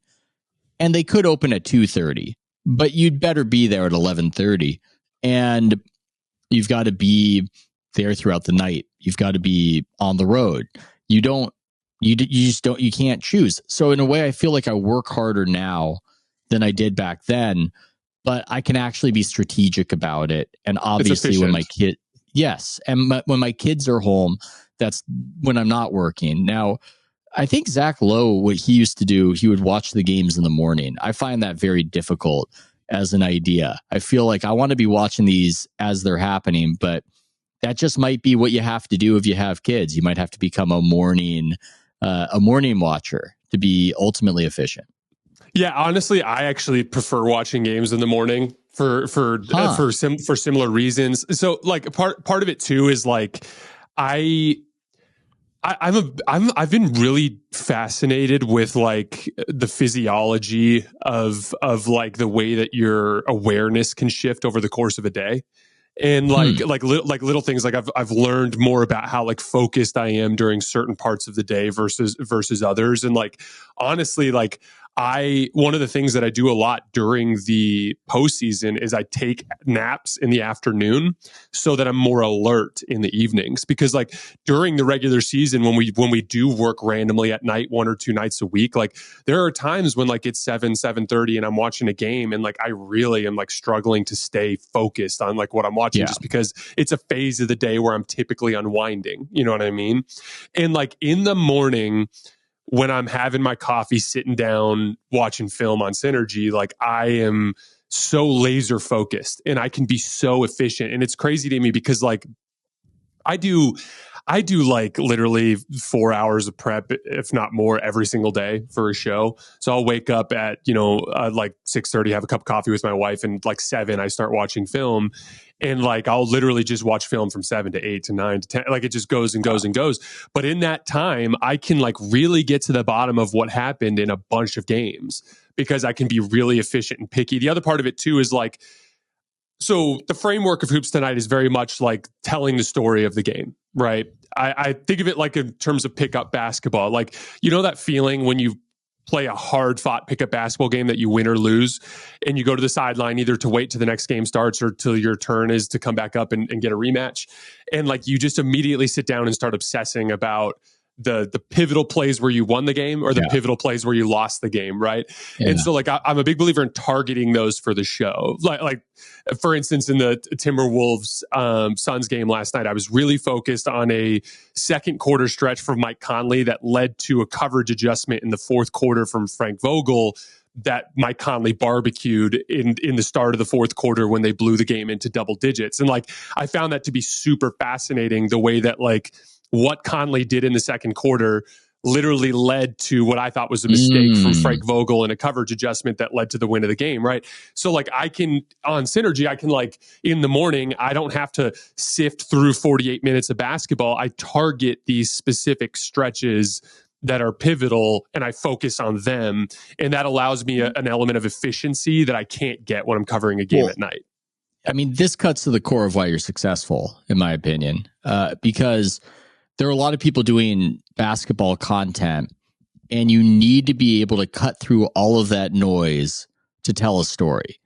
and they could open at 2:30, but you'd better be there at 11:30. And you've got to be there throughout the night. You've got to be on the road. You can't choose. So in a way, I feel like I work harder now than I did back then, but I can actually be strategic about it. And obviously when my kids are home, that's when I'm not working. Now, I think Zach Lowe, what he used to do, he would watch the games in the morning. I find that very difficult as an idea. I feel like I want to be watching these as they're happening, but that just might be what you have to do if you have kids. You might have to become a morning watcher to be ultimately efficient. Yeah, honestly, I actually prefer watching games in the morning for similar reasons. So like part of it too is like I've been really fascinated with like the physiology of like the way that your awareness can shift over the course of a day. And like little things, like I've learned more about how like focused I am during certain parts of the day versus others. And like, honestly, like one of the things that I do a lot during the postseason is I take naps in the afternoon so that I'm more alert in the evenings. Because like during the regular season, when we do work randomly at night, 1 or 2 nights a week, like there are times when like it's 7:30 and I'm watching a game and like I really am like struggling to stay focused on like what I'm watching just because it's a phase of the day where I'm typically unwinding. You know what I mean? And like in the morning, when I'm having my coffee, sitting down, watching film on Synergy, like I am so laser focused and I can be so efficient. And it's crazy to me because like I do I do like literally 4 hours of prep, if not more, every single day for a show. So I'll wake up at, like 6:30, have a cup of coffee with my wife, and like 7, I start watching film. And like, I'll literally just watch film from 7 to 8 to 9 to 10. Like, it just goes and goes and goes. But in that time, I can like really get to the bottom of what happened in a bunch of games because I can be really efficient and picky. The other part of it too is like, so the framework of Hoops Tonight is very much like telling the story of the game, right? I think of it like in terms of pickup basketball. Like, that feeling when you play a hard-fought pickup basketball game that you win or lose, and you go to the sideline either to wait till the next game starts or till your turn is to come back up and get a rematch. And like, you just immediately sit down and start obsessing about the pivotal plays where you won the game or the pivotal plays where you lost the game, right? Yeah. And so like, I'm a big believer in targeting those for the show. Like for instance, in the Timberwolves Suns game last night, I was really focused on a second quarter stretch from Mike Conley that led to a coverage adjustment in the fourth quarter from Frank Vogel that Mike Conley barbecued in the start of the fourth quarter when they blew the game into double digits. And like, I found that to be super fascinating, the way that like what Conley did in the second quarter literally led to what I thought was a mistake from Frank Vogel and a coverage adjustment that led to the win of the game, right? So like, I can, on Synergy, I can like, in the morning, I don't have to sift through 48 minutes of basketball. I target these specific stretches that are pivotal and I focus on them. And that allows me an element of efficiency that I can't get when I'm covering a game at night. I mean, this cuts to the core of why you're successful, in my opinion, because there are a lot of people doing basketball content, and you need to be able to cut through all of that noise to tell a story.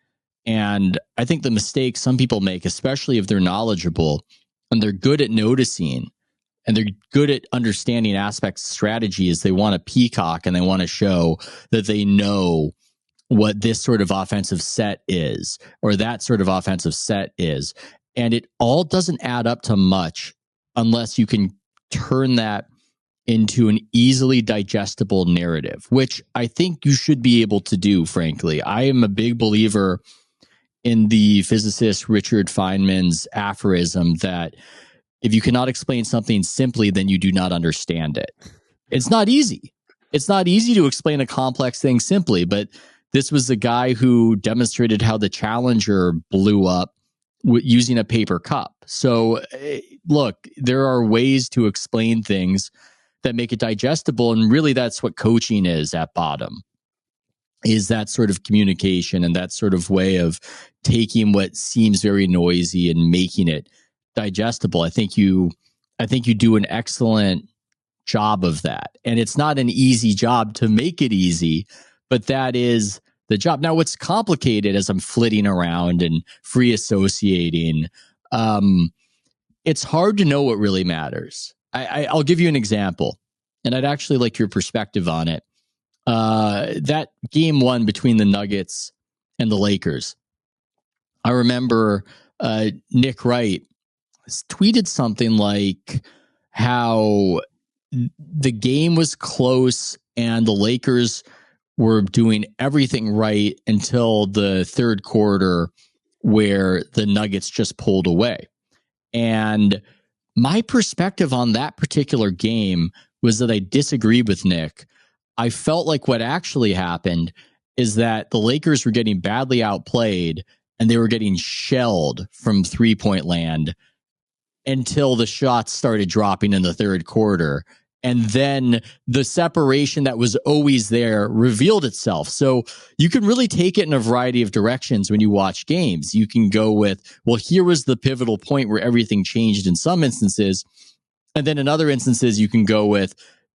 And I think the mistake some people make, especially if they're knowledgeable and they're good at noticing and they're good at understanding aspects of strategy, is they want to peacock and they want to show that they know what this sort of offensive set is or that sort of offensive set is. And it all doesn't add up to much unless you can turn that into an easily digestible narrative, which I think you should be able to do, frankly. I am a big believer in the physicist Richard Feynman's aphorism that if you cannot explain something simply, then you do not understand it. It's not easy. It's not easy to explain a complex thing simply, but this was the guy who demonstrated how the Challenger blew up using a paper cup. So look, there are ways to explain things that make it digestible. And really that's what coaching is at bottom, is that sort of communication and that sort of way of taking what seems very noisy and making it digestible. I think you do an excellent job of that. And it's not an easy job to make it easy, but that is the job. Now, what's complicated as I'm flitting around and free associating, it's hard to know what really matters. I'll give you an example, and I'd actually like your perspective on it. That game 1 between the Nuggets and the Lakers, I remember Nick Wright tweeted something like how the game was close and the Lakers were doing everything right until the third quarter where the Nuggets just pulled away. And my perspective on that particular game was that I disagreed with Nick. I felt like what actually happened is that the Lakers were getting badly outplayed and they were getting shelled from three-point land until the shots started dropping in the third quarter. And then the separation that was always there revealed itself. So you can really take it in a variety of directions when you watch games. You can go with, well, here was the pivotal point where everything changed in some instances. And then in other instances, you can go with,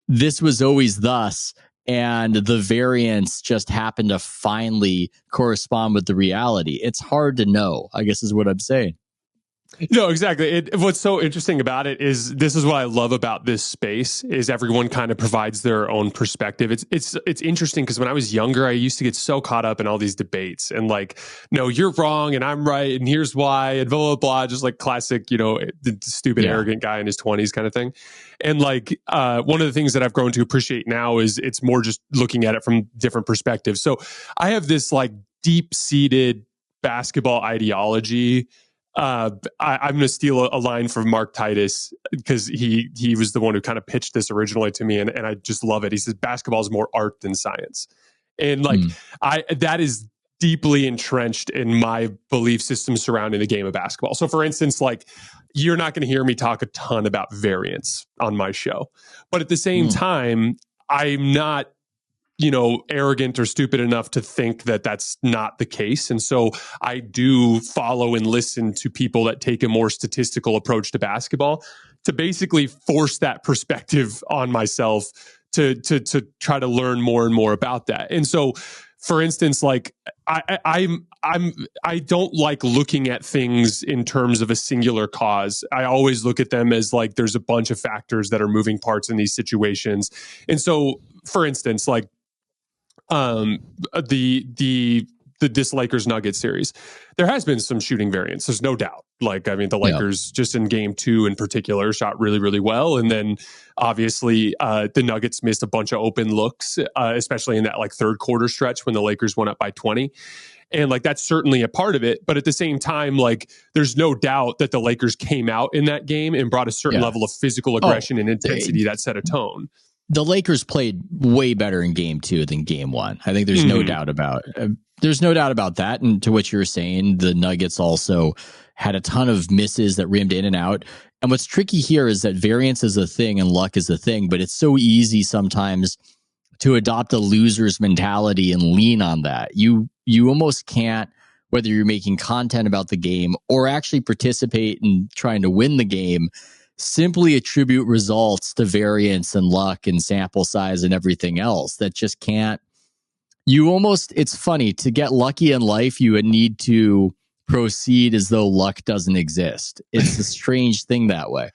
this was always thus, and the variance just happened to finally correspond with the reality. It's hard to know, I guess is what I'm saying. No, exactly. What's so interesting about it is this is what I love about this space is everyone kind of provides their own perspective. It's interesting because when I was younger, I used to get so caught up in all these debates and like, no, you're wrong and I'm right and here's why and blah, blah, blah, just like classic, the stupid, arrogant guy in his 20s kind of thing. And like one of the things that I've grown to appreciate now is it's more just looking at it from different perspectives. So I have this like deep-seated basketball ideology I'm going to steal a line from Mark Titus because he was the one who kind of pitched this originally to me, and I just love it. He says basketball is more art than science, and like that is deeply entrenched in my belief system surrounding the game of basketball. So, for instance, like you're not going to hear me talk a ton about variance on my show, but at the same time, I'm not arrogant or stupid enough to think that that's not the case. And so I do follow and listen to people that take a more statistical approach to basketball to basically force that perspective on myself to try to learn more and more about that. And so, for instance, like I don't like looking at things in terms of a singular cause. I always look at them as like there's a bunch of factors that are moving parts in these situations. And so, for instance, like this Lakers Nuggets series, there has been some shooting variance. There's no doubt. Like, I mean, the Lakers just in game 2 in particular shot really, really well. And then obviously the Nuggets missed a bunch of open looks, especially in that like third quarter stretch when the Lakers went up by 20. And like, that's certainly a part of it. But at the same time, like, there's no doubt that the Lakers came out in that game and brought a certain level of physical aggression and intensity that set a tone. The Lakers played way better in game 2 than game 1. I think there's no doubt about that. And to what you're saying, the Nuggets also had a ton of misses that rimmed in and out. And what's tricky here is that variance is a thing and luck is a thing, but it's so easy sometimes to adopt a loser's mentality and lean on that. You almost can't, whether you're making content about the game or actually participate in trying to win the game, simply attribute results to variance and luck and sample size and everything else. That just can't. It's funny, to get lucky in life, you would need to proceed as though luck doesn't exist. It's a strange thing that way.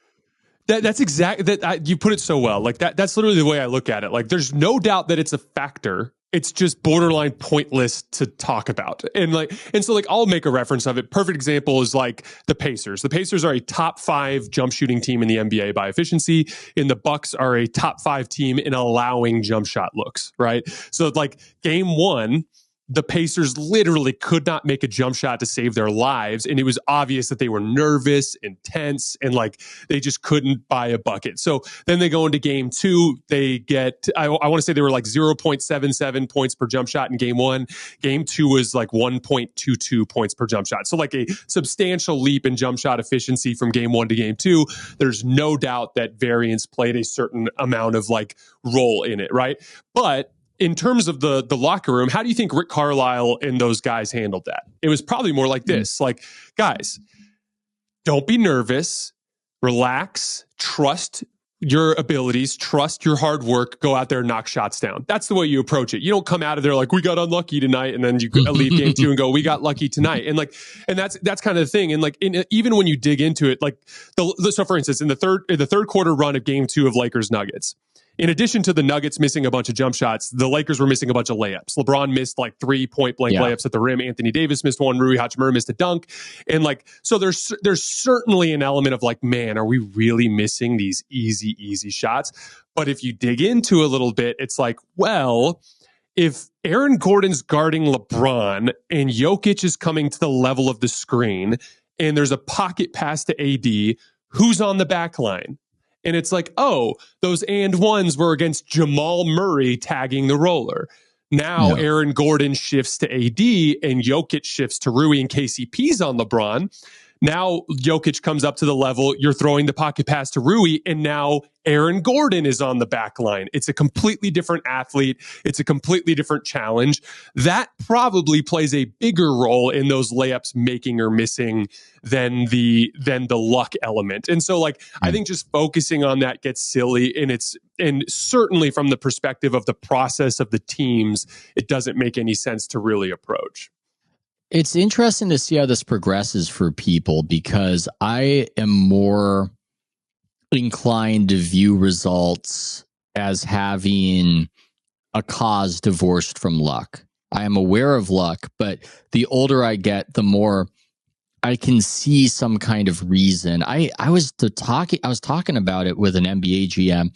That's exactly that. You put it so well. Like that's literally the way I look at it. Like, there's no doubt that it's a factor. It's just borderline pointless to talk about. And so I'll make a reference of it. Perfect example is like the Pacers. The Pacers are a top 5 jump shooting team in the NBA by efficiency, and the Bucks are a top 5 team in allowing jump shot looks, right? So like game 1, the Pacers literally could not make a jump shot to save their lives. And it was obvious that they were nervous and tense and like they just couldn't buy a bucket. So then they go into game 2, they get, I want to say they were like 0.77 points per jump shot in game 1. Game 2 was like 1.22 points per jump shot. So like a substantial leap in jump shot efficiency from game 1 to game 2. There's no doubt that variance played a certain amount of like role in it, right? But in terms of the locker room, how do you think Rick Carlisle and those guys handled that? It was probably more like this. Like, guys, don't be nervous, relax, trust your abilities, trust your hard work, go out there and knock shots down. That's the way you approach it. You don't come out of there like, we got unlucky tonight, and then you leave game 2 and go, we got lucky tonight. And that's kind of the thing. And like, even when you dig into it, like so for instance, in the third quarter run of game 2 of Lakers Nuggets, in addition to the Nuggets missing a bunch of jump shots, the Lakers were missing a bunch of layups. LeBron missed like 3 point-blank layups at the rim. Anthony Davis missed one. Rui Hachimura missed a dunk. And like, so there's certainly an element of like, man, are we really missing these easy shots? But if you dig into a little bit, it's like, well, if Aaron Gordon's guarding LeBron and Jokic is coming to the level of the screen and there's a pocket pass to AD, who's on the back line? And it's like, oh, those and ones were against Jamal Murray tagging the roller. Now Aaron Gordon shifts to AD and Jokic shifts to Rui and KCP's on LeBron. Now Jokic comes up to the level, you're throwing the pocket pass to Rui, and now Aaron Gordon is on the back line. It's a completely different athlete. It's a completely different challenge. That probably plays a bigger role in those layups making or missing than the luck element. And so like, I think just focusing on that gets silly, and certainly from the perspective of the process of the teams, it doesn't make any sense to really approach. It's interesting to see how this progresses for people, because I am more inclined to view results as having a cause divorced from luck. I am aware of luck, but the older I get, the more I can see some kind of reason. I was talking about it with an NBA GM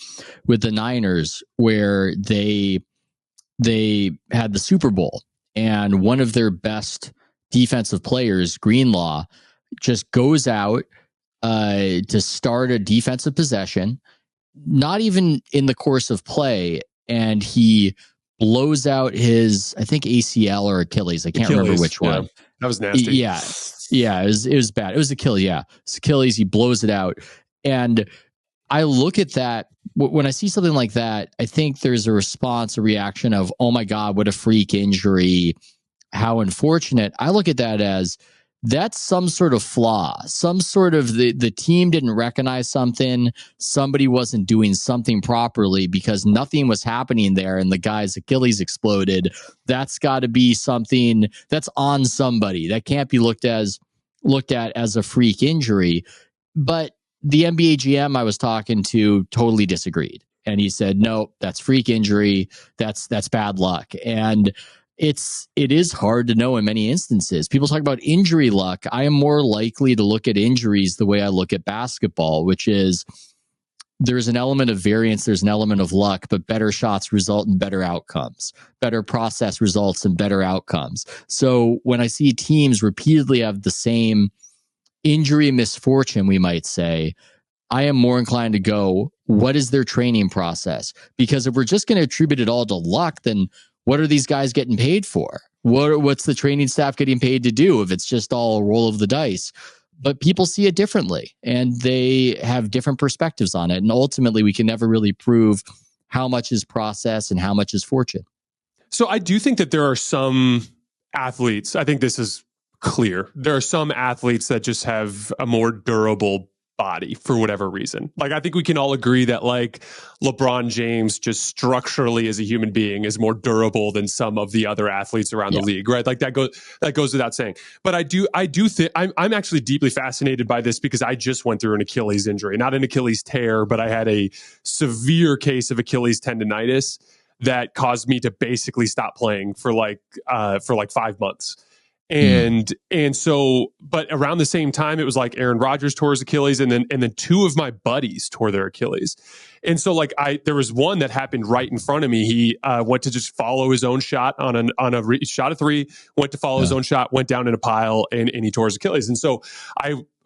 with the Niners, where they had the Super Bowl, and one of their best defensive players, Greenlaw, just goes out to start a defensive possession, not even in the course of play, and he blows out his, I think, ACL or Achilles. I can't remember which one. That was nasty. Yeah, it was bad. It was Achilles. Yeah, it's Achilles. He blows it out, and I look at that. When I see something like that, I think there's a response, a reaction of, oh my God, what a freak injury. How unfortunate. I look at that as that's some sort of flaw, some sort of the team didn't recognize something. Somebody wasn't doing something properly because nothing was happening there and the guy's Achilles exploded. That's got to be something that's on somebody. That can't be looked at as a freak injury. But the NBA GM I was talking to totally disagreed. And he said, no, that's freak injury. That's bad luck. And it is hard to know in many instances. People talk about injury luck. I am more likely to look at injuries the way I look at basketball, which is there's an element of variance, there's an element of luck, but better shots result in better outcomes. Better process results in better outcomes. So when I see teams repeatedly have the same injury misfortune, we might say, I am more inclined to go, what is their training process? Because if we're just going to attribute it all to luck, then what are these guys getting paid for? What's the training staff getting paid to do if it's just all a roll of the dice? But people see it differently and they have different perspectives on it. And ultimately, we can never really prove how much is process and how much is fortune. So I do think that there are some athletes, I think this is clear. There are some athletes that just have a more durable body for whatever reason. Like, I think we can all agree that like LeBron James just structurally as a human being is more durable than some of the other athletes around the league, right? Like that goes without saying. But I do think I'm actually deeply fascinated by this because I just went through an Achilles injury, not an Achilles tear, but I had a severe case of Achilles tendonitis that caused me to basically stop playing for like 5 months. And so, but around the same time, it was like Aaron Rodgers tore his Achilles, and then two of my buddies tore their Achilles. And so like there was one that happened right in front of me. He went to just follow his own shot on a shot of three, went to follow his own shot, went down in a pile, and he tore his Achilles. And so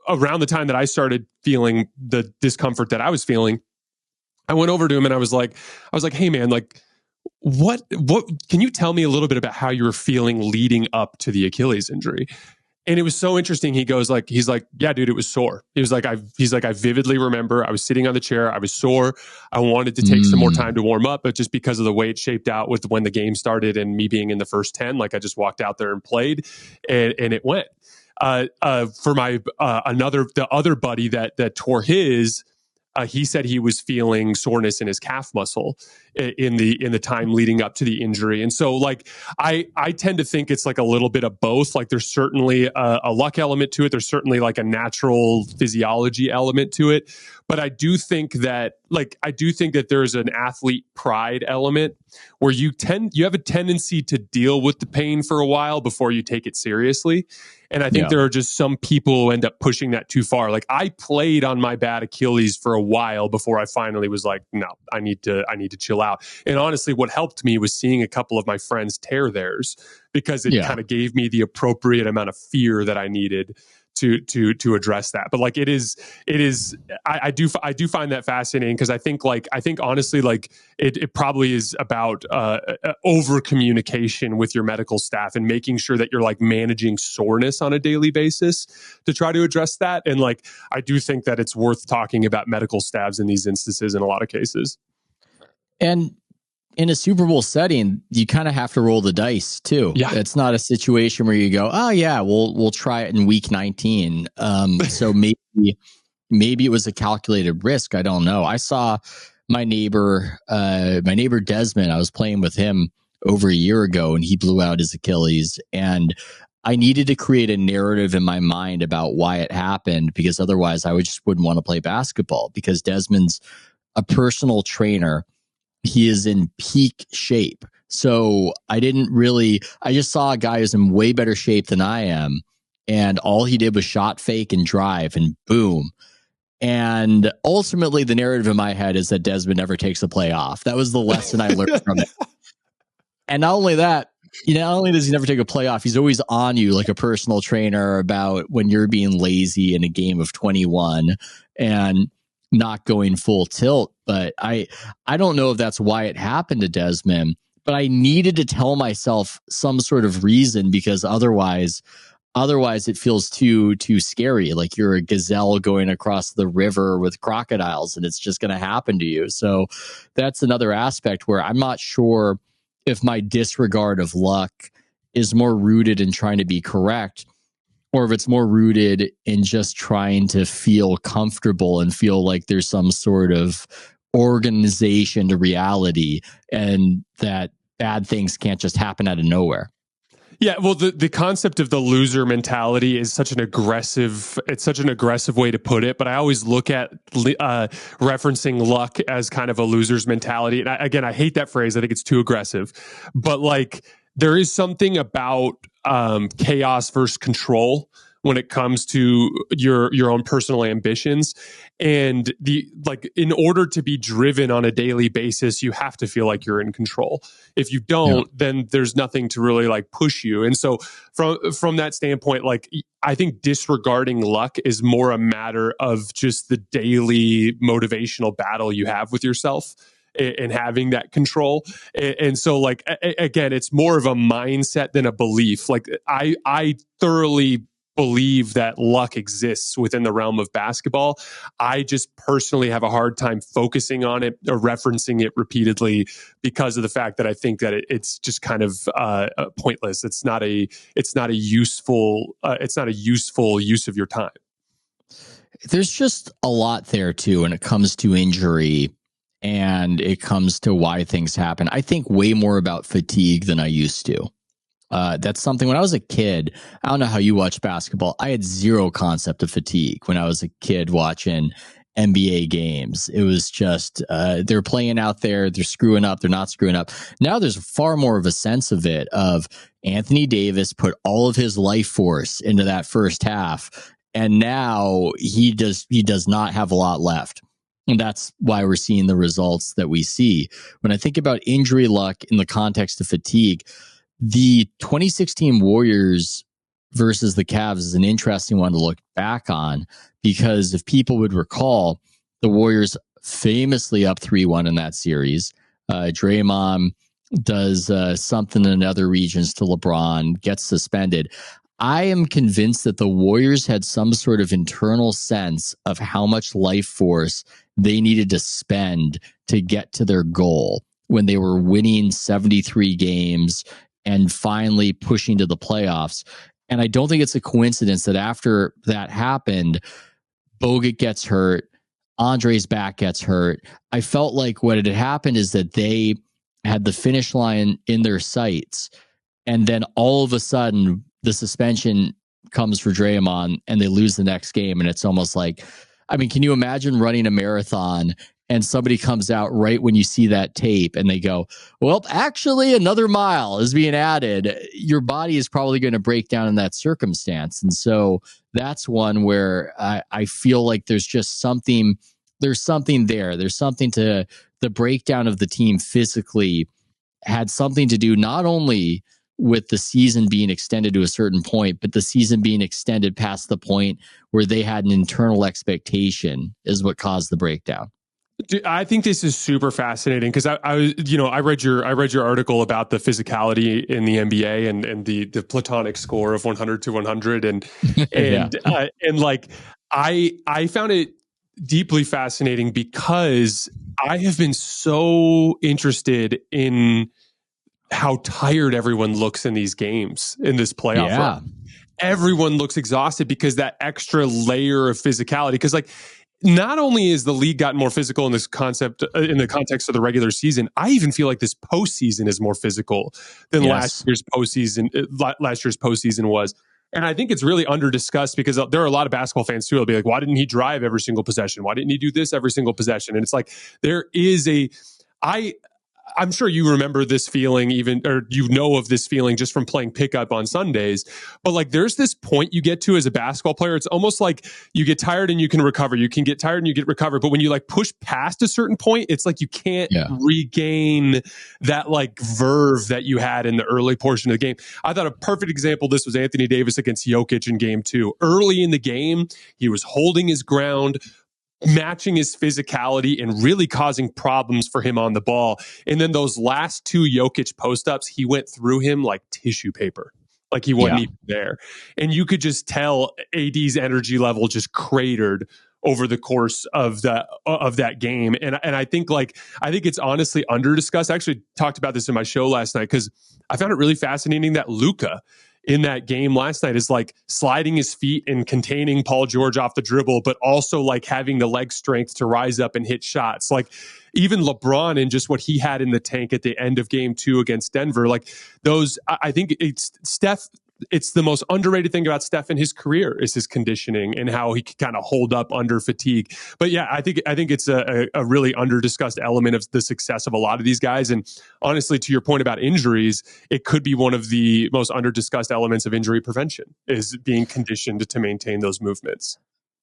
around the time that I started feeling the discomfort that I was feeling, I went over to him and I was like, hey man, like, what can you tell me a little bit about how you were feeling leading up to the Achilles injury? And it was so interesting. He's like, yeah, dude, it was sore. He was like, I vividly remember I was sitting on the chair. I was sore. I wanted to take some more time to warm up, but just because of the way it shaped out with when the game started and me being in the first 10, like I just walked out there and played and it went. For my, the other buddy that tore his, he said he was feeling soreness in his calf muscle in the time leading up to the injury. And so like, I tend to think it's like a little bit of both. Like there's certainly a luck element to it. There's certainly like a natural physiology element to it. But I do think that there's an athlete pride element where you have a tendency to deal with the pain for a while before you take it seriously. And I think there are just some people who end up pushing that too far. Like I played on my bad Achilles for a while before I finally was like, no, I need to chill out. And honestly, what helped me was seeing a couple of my friends tear theirs because it kind of gave me the appropriate amount of fear that I needed to address that. But like I do find that fascinating because I think honestly like it probably is about over communication with your medical staff and making sure that you're like managing soreness on a daily basis to try to address that. And like I do think that it's worth talking about medical staffs in these instances in a lot of cases. And in a Super Bowl setting, you kind of have to roll the dice too. Yeah. It's not a situation where you go, oh yeah, we'll try it in week 19. So maybe it was a calculated risk. I don't know. I saw my neighbor Desmond. I was playing with him over a year ago and he blew out his Achilles, and I needed to create a narrative in my mind about why it happened, because otherwise I wouldn't want to play basketball, because Desmond's a personal trainer. He is in peak shape. So I just saw a guy who's in way better shape than I am. And all he did was shot fake and drive and boom. And ultimately the narrative in my head is that Desmond never takes a play off. That was the lesson I learned from it. And not only that, not only does he never take a play off, he's always on you like a personal trainer about when you're being lazy in a game of 21 and not going full tilt. But I don't know if that's why it happened to Desmond, but I needed to tell myself some sort of reason, because otherwise it feels too scary. Like you're a gazelle going across the river with crocodiles and it's just going to happen to you. So that's another aspect where I'm not sure if my disregard of luck is more rooted in trying to be correct, or if it's more rooted in just trying to feel comfortable and feel like there's some sort of organization to reality and that bad things can't just happen out of nowhere. Yeah, well, the concept of the loser mentality is such an aggressive way to put it. But I always look at referencing luck as kind of a loser's mentality. And I hate that phrase. I think it's too aggressive. But like, there is something about chaos versus control when it comes to your own personal ambitions. And in order to be driven on a daily basis, you have to feel like you're in control. If you don't, then there's nothing to really like push you. And so from that standpoint, like, I think disregarding luck is more a matter of just the daily motivational battle you have with yourself and having that control. And so like, again, it's more of a mindset than a belief. Like I thoroughly believe that luck exists within the realm of basketball. I just personally have a hard time focusing on it or referencing it repeatedly because of the fact that I think that it's just kind of pointless. It's not a useful use of your time. There's just a lot there too when it comes to injury and it comes to why things happen. I think way more about fatigue than I used to. That's something when I was a kid, I don't know how you watch basketball. I had zero concept of fatigue when I was a kid watching NBA games. It was just, they're playing out there, they're screwing up, they're not screwing up. Now there's far more of a sense of it, of Anthony Davis put all of his life force into that first half, and now he does not have a lot left. And that's why we're seeing the results that we see. When I think about injury luck in the context of fatigue, the 2016 Warriors versus the Cavs is an interesting one to look back on, because if people would recall, the Warriors famously up 3-1 in that series. Draymond does something in other regions to LeBron, gets suspended. I am convinced that the Warriors had some sort of internal sense of how much life force they needed to spend to get to their goal when they were winning 73 games and finally pushing to the playoffs. And I don't think it's a coincidence that after that happened, Bogut gets hurt, Andre's back gets hurt. I felt like what had happened is that they had the finish line in their sights, and then all of a sudden the suspension comes for Draymond and they lose the next game. And it's almost like, I mean, can you imagine running a marathon and somebody comes out right when you see that tape and they go, well, actually another mile is being added? Your body is probably going to break down in that circumstance. And so that's one where I feel like there's just something, there's something there. There's something to the breakdown of the team physically had something to do not only with the season being extended to a certain point, but the season being extended past the point where they had an internal expectation is what caused the breakdown. I think this is super fascinating because I read your article about the physicality in the NBA and the platonic score of 100 to 100 and like I found it deeply fascinating because I have been so interested in how tired everyone looks in these games in this playoff run. Everyone looks exhausted because that extra layer of physicality. Because like, not only is the league gotten more physical in this concept, in the context of the regular season, I even feel like this postseason is more physical than last year's postseason was. And I think it's really under-discussed because there are a lot of basketball fans too. They'll be like, why didn't he drive every single possession? Why didn't he do this every single possession? And it's like, there is I'm sure you remember this feeling or you know of this feeling just from playing pickup on Sundays. But like, there's this point you get to as a basketball player. It's almost like you get tired and you can recover. You can get tired and you get recovered. But when you like push past a certain point, it's like you can't regain that like verve that you had in the early portion of the game. I thought a perfect example of this was Anthony Davis against Jokic in game 2. Early in the game, he was holding his ground, matching his physicality and really causing problems for him on the ball. And then those last 2 Jokic post-ups, he went through him like tissue paper, like he wasn't even there. And you could just tell AD's energy level just cratered over the course of that game. And I think it's honestly under discussed. I actually talked about this in my show last night because I found it really fascinating that Luka in that game last night is like sliding his feet and containing Paul George off the dribble, but also like having the leg strength to rise up and hit shots. Like even LeBron and just what he had in the tank at the end of game 2 against Denver, like those, I think it's Steph. It's the most underrated thing about Steph in his career is his conditioning and how he can kind of hold up under fatigue. But yeah, I think it's a really under-discussed element of the success of a lot of these guys. And honestly, to your point about injuries, it could be one of the most under-discussed elements of injury prevention is being conditioned to maintain those movements.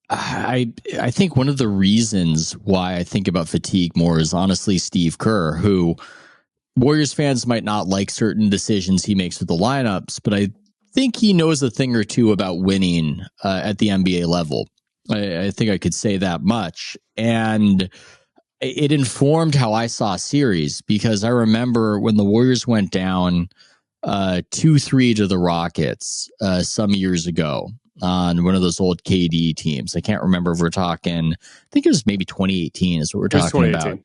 I think one of the reasons why I think about fatigue more is honestly Steve Kerr, who Warriors fans might not like certain decisions he makes with the lineups, but I think he knows a thing or two about winning at the NBA level. I think I could say that much. And it informed how I saw a series because I remember when the Warriors went down 2-3 to the Rockets some years ago on one of those old KD teams. I can't remember if we're talking, I think it was maybe 2018 is what we're talking about.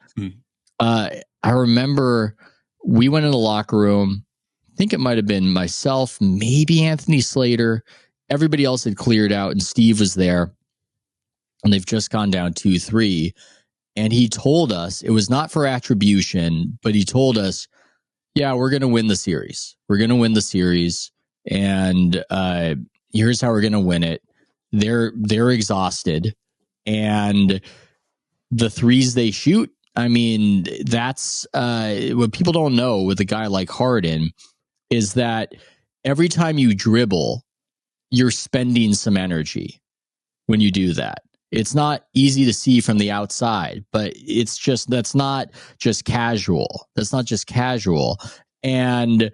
I remember we went in the locker room. I think it might have been myself, maybe Anthony Slater. Everybody else had cleared out and Steve was there. And they've just gone down 2-3. And he told us, it was not for attribution, but he told us, yeah, we're going to win the series. We're going to win the series. And here's how we're going to win it. They're exhausted. And the threes they shoot, I mean, that's what people don't know with a guy like Harden is that every time you dribble, you're spending some energy when you do that. It's not easy to see from the outside, but that's not just casual. That's not just casual. And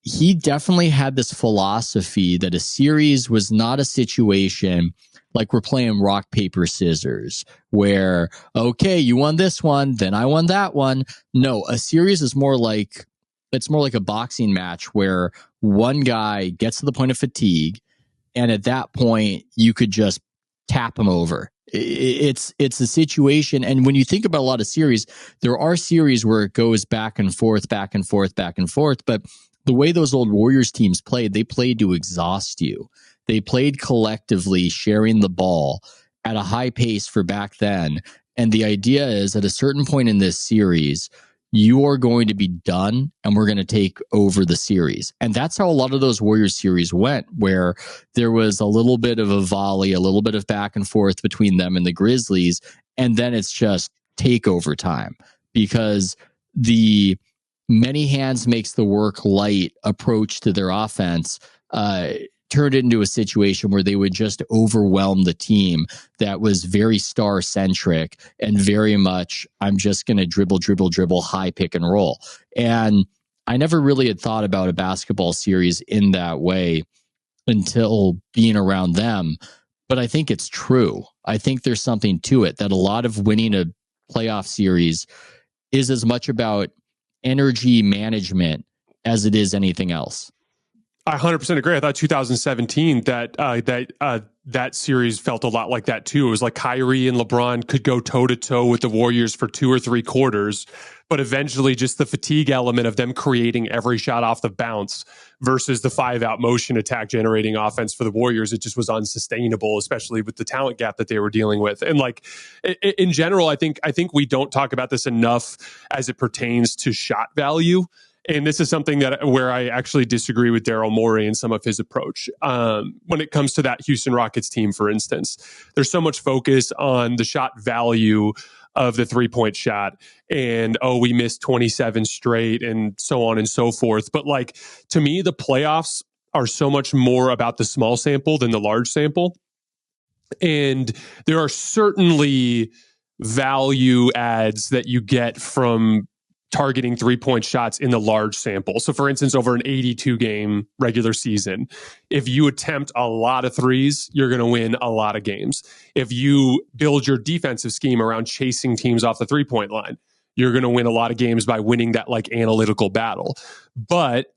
he definitely had this philosophy that a series was not a situation like we're playing rock, paper, scissors, where, okay, you won this one, then I won that one. No, a series is more like a boxing match where one guy gets to the point of fatigue, and at that point, you could just tap him over. It's a situation, and when you think about a lot of series, there are series where it goes back and forth, back and forth, back and forth, but the way those old Warriors teams played, they played to exhaust you. They played collectively, sharing the ball at a high pace for back then. And the idea is at a certain point in this series, you are going to be done and we're going to take over the series. And that's how a lot of those Warriors series went, where there was a little bit of a volley, a little bit of back and forth between them and the Grizzlies. And then it's just takeover time because the many hands makes the work light approach to their offense turned it into a situation where they would just overwhelm the team that was very star centric and very much, I'm just going to dribble, high pick and roll. And I never really had thought about a basketball series in that way until being around them. But I think it's true. I think there's something to it that a lot of winning a playoff series is as much about energy management as it is anything else. I 100% agree. I thought 2017 that series felt a lot like that too. It was like Kyrie and LeBron could go toe to toe with the Warriors for 2 or 3 quarters, but eventually just the fatigue element of them creating every shot off the bounce versus the 5-out motion attack generating offense for the Warriors, it just was unsustainable, especially with the talent gap that they were dealing with. And like in general, I think we don't talk about this enough as it pertains to shot value. And this is something where I actually disagree with Daryl Morey and some of his approach. When it comes to that Houston Rockets team, for instance, there's so much focus on the shot value of the 3-point shot, and we missed 27 straight, and so on and so forth. But like, to me, the playoffs are so much more about the small sample than the large sample. And there are certainly value adds that you get from targeting 3-point shots in the large sample. So for instance, over an 82 game regular season, if you attempt a lot of threes, you're going to win a lot of games. If you build your defensive scheme around chasing teams off the 3-point line, you're going to win a lot of games by winning that like analytical battle. But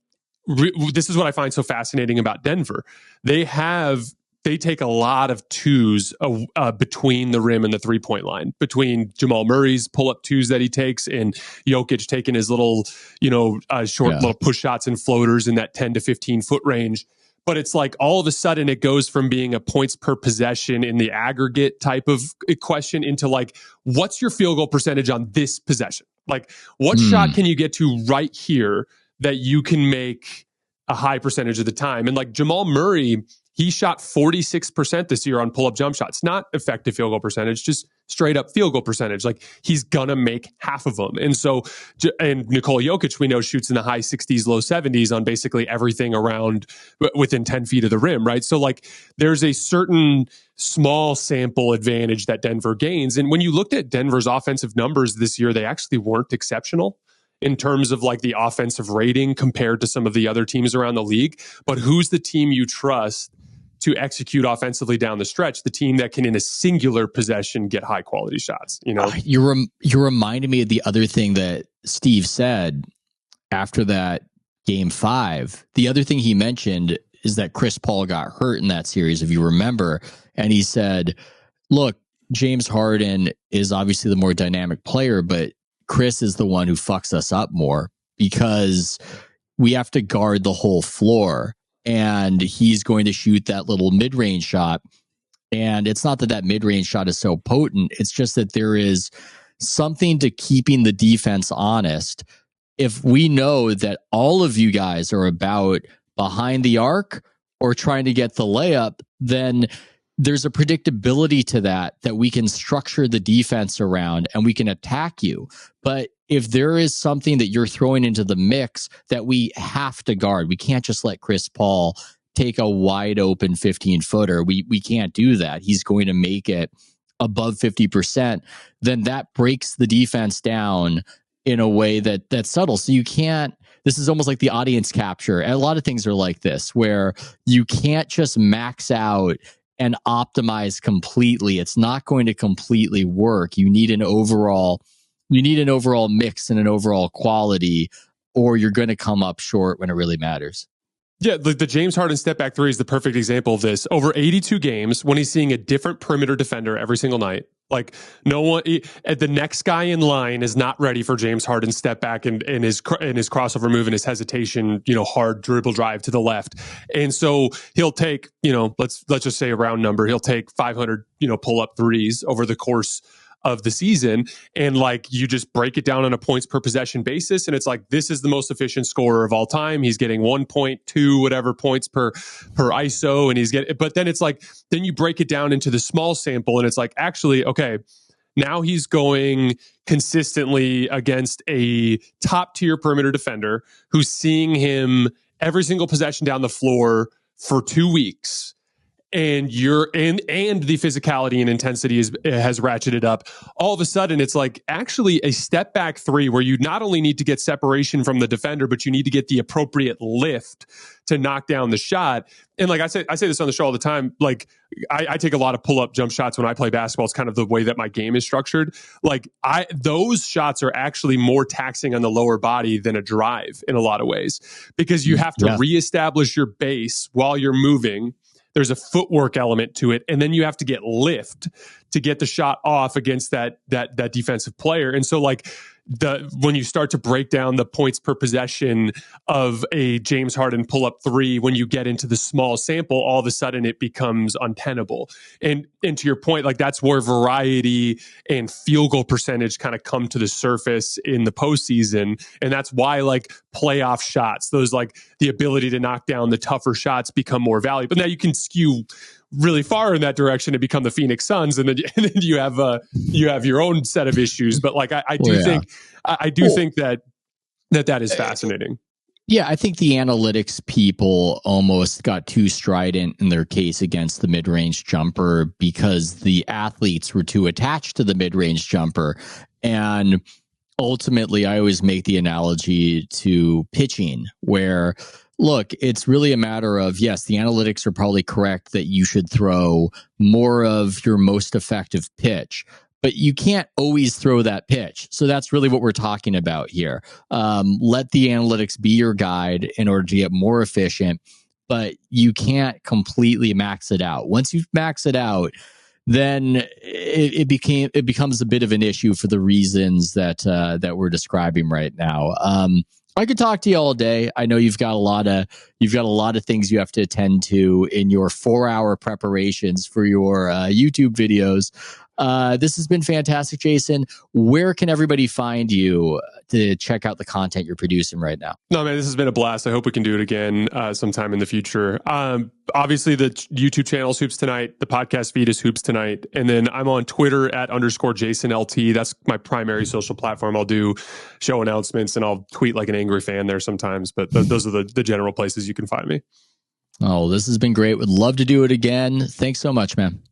this is what I find so fascinating about Denver. They take a lot of twos between the rim and the 3-point line, between Jamal Murray's pull-up twos that he takes and Jokic taking his little, short little push shots and floaters in that 10 to 15 foot range. But it's like all of a sudden it goes from being a points per possession in the aggregate type of question into like, what's your field goal percentage on this possession? Like, what shot can you get to right here that you can make a high percentage of the time? And like Jamal Murray, he shot 46% this year on pull-up jump shots, not effective field goal percentage, just straight up field goal percentage. Like, he's gonna make half of them. And so, and Nikola Jokic, we know, shoots in the high 60s, low 70s on basically everything around within 10 feet of the rim, right? So like, there's a certain small sample advantage that Denver gains. And when you looked at Denver's offensive numbers this year, they actually weren't exceptional in terms of like the offensive rating compared to some of the other teams around the league. But who's the team you trust to execute offensively down the stretch? The team that can, in a singular possession, get high quality shots. You're reminding me of the other thing that Steve said after that game 5. The other thing he mentioned is that Chris Paul got hurt in that series, if you remember. And he said, look, James Harden is obviously the more dynamic player, but Chris is the one who fucks us up more because we have to guard the whole floor. And he's going to shoot that little mid-range shot. And it's not that that mid-range shot is so potent. It's just that there is something to keeping the defense honest. If we know that all of you guys are about behind the arc or trying to get the layup, then there's a predictability to that we can structure the defense around and we can attack you. But if there is something that you're throwing into the mix that we have to guard, we can't just let Chris Paul take a wide open 15-footer. We can't do that. He's going to make it above 50%. Then that breaks the defense down in a way that's subtle. So you can't, this is almost like the audience capture. And a lot of things are like this, where you can't just max out and optimize completely. It's not going to completely work. You need an overall mix and an overall quality, or you're going to come up short when it really matters. Yeah, the James Harden step back three is the perfect example of this. Over 82 games, when he's seeing a different perimeter defender every single night, like the next guy in line is not ready for James Harden's step back and his crossover move and his hesitation, hard dribble drive to the left. And so he'll take, let's just say a round number, he'll take 500, pull up threes over the course of the season, and like you just break it down on a points per possession basis, and it's like, this is the most efficient scorer of all time. He's getting 1.2 whatever points per ISO, and he's getting, but then it's like, then you break it down into the small sample, and it's like, actually, okay, now he's going consistently against a top tier perimeter defender who's seeing him every single possession down the floor for 2 weeks. And and the physicality and intensity has ratcheted up. All of a sudden, it's like actually a step back three where you not only need to get separation from the defender, but you need to get the appropriate lift to knock down the shot. And like I say this on the show all the time. Like I take a lot of pull up jump shots when I play basketball. It's kind of the way that my game is structured. Like those shots are actually more taxing on the lower body than a drive in a lot of ways, because you have to reestablish your base while you're moving. There's a footwork element to it, and then you have to get lift to get the shot off against that defensive player. And so like when you start to break down the points per possession of a James Harden pull-up three, when you get into the small sample, all of a sudden it becomes untenable. And to your point, like that's where variety and field goal percentage kind of come to the surface in the postseason. And that's why like playoff shots, those like the ability to knock down the tougher shots become more valuable. But now you can skew really far in that direction and become the Phoenix Suns, and then you have your own set of issues. But like I do think that is fascinating. Yeah, I think the analytics people almost got too strident in their case against the mid-range jumper because the athletes were too attached to the mid-range jumper. And ultimately, I always make the analogy to pitching, where, look, it's really a matter of, yes, the analytics are probably correct that you should throw more of your most effective pitch, but you can't always throw that pitch. So that's really what we're talking about here. Let the analytics be your guide in order to get more efficient, but you can't completely max it out. Once you max it out, then it becomes a bit of an issue for the reasons that we're describing right now. I could talk to you all day. I know you've got a lot of things you have to attend to in your 4-hour preparations for your YouTube videos. This has been fantastic, Jason. Where can everybody find you to check out the content you're producing right now? No, man, this has been a blast. I hope we can do it again sometime in the future. Obviously, the YouTube channel is Hoops Tonight. The podcast feed is Hoops Tonight. And then I'm on Twitter @_JasonLT. That's my primary social platform. I'll do show announcements and I'll tweet like an angry fan there sometimes. But those are the general places you can find me. Oh, this has been great. Would love to do it again. Thanks so much, man.